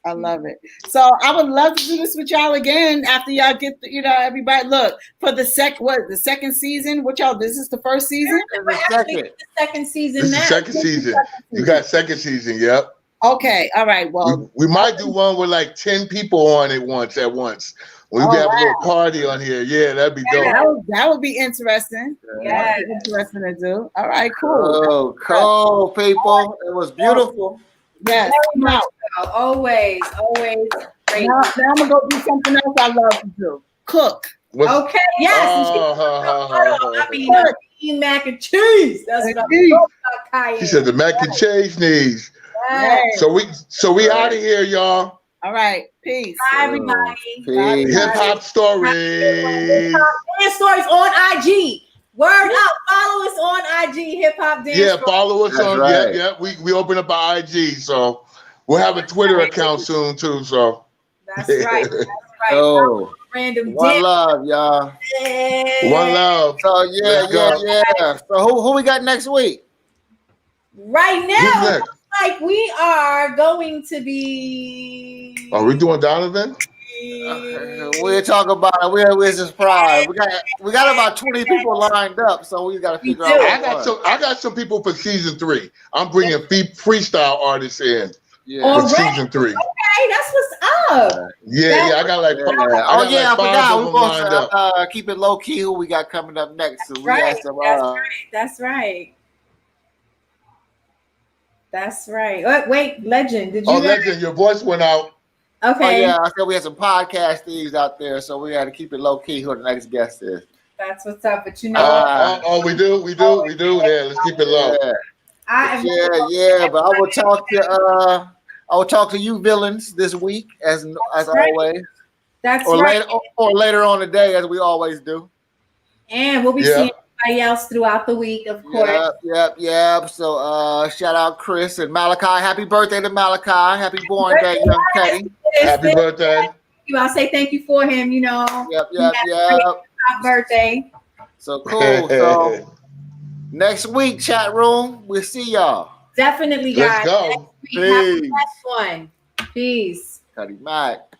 S4: I love it. So I would love to do this with y'all again after y'all get, everybody. Look, for the second season. What y'all? This is the first season.
S2: The second season.
S3: This is the second season. You got second season. Yep.
S4: Okay. All right. Well,
S3: we might do one with like 10 people on it at once. We have a little party on here. Yeah, that'd be dope.
S4: That would be interesting.
S2: Yeah,
S4: interesting to do. All right. Cool.
S1: Oh, cool, people. It was beautiful.
S4: Yes.
S2: Always great.
S4: Now I'm gonna go do something else I love to do. Cook.
S2: Okay. Yes. I mean, mac and cheese. That's what I'm talking about.
S3: She said the mac and cheese needs.
S2: Yes.
S3: So we out of here, y'all.
S4: All right. Peace.
S2: Bye, everybody.
S1: Peace.
S3: Hip hop stories.
S2: Dance stories on IG. Word up. Follow us on IG. Hip hop dance.
S3: Yeah, follow us on.
S1: Right.
S3: Yeah. We open up our IG, so we'll have a Twitter account soon too. So
S2: that's right. That's right.
S1: Oh,
S2: random.
S1: One love, y'all.
S2: Yeah.
S3: One love.
S1: So yeah. So who we got next week?
S2: Right now, like we are going to be.
S3: Are we doing Donovan?
S1: We'll talk about it. We're surprised. We got about 20 people lined up, so we got to figure out.
S3: I got some people for season 3. I'm bringing freestyle artists in
S1: for
S3: season 3.
S2: Okay, that's what's up.
S3: Yeah, I got like.
S1: I forgot. We're going to keep it low key. Who we got coming up next? So
S2: That's right. Wait, Legend. Did you?
S3: Legend, your voice went out.
S2: Okay.
S1: I said we had some podcast thieves out there, so we got to keep it low key. Who the next guest is?
S2: That's what's up. But you know,
S3: we do. Yeah, let's keep it low.
S1: But I will talk to you villains this week as always.
S2: That's
S1: right. Later on today, as we always do.
S2: And we'll be seeing everybody else throughout the week, of course.
S1: Yep. So shout out Chris and Malachi. Happy birthday to Malachi. Happy born day, young Teddy.
S3: Happy birthday.
S2: I'll say thank you for him, you know.
S1: Yep.
S2: Happy birthday.
S1: So cool. So next week, chat room, we'll see y'all.
S2: Definitely, guys.
S3: Let's go.
S2: Peace. Have the next one. Peace.
S1: Cutty Mac.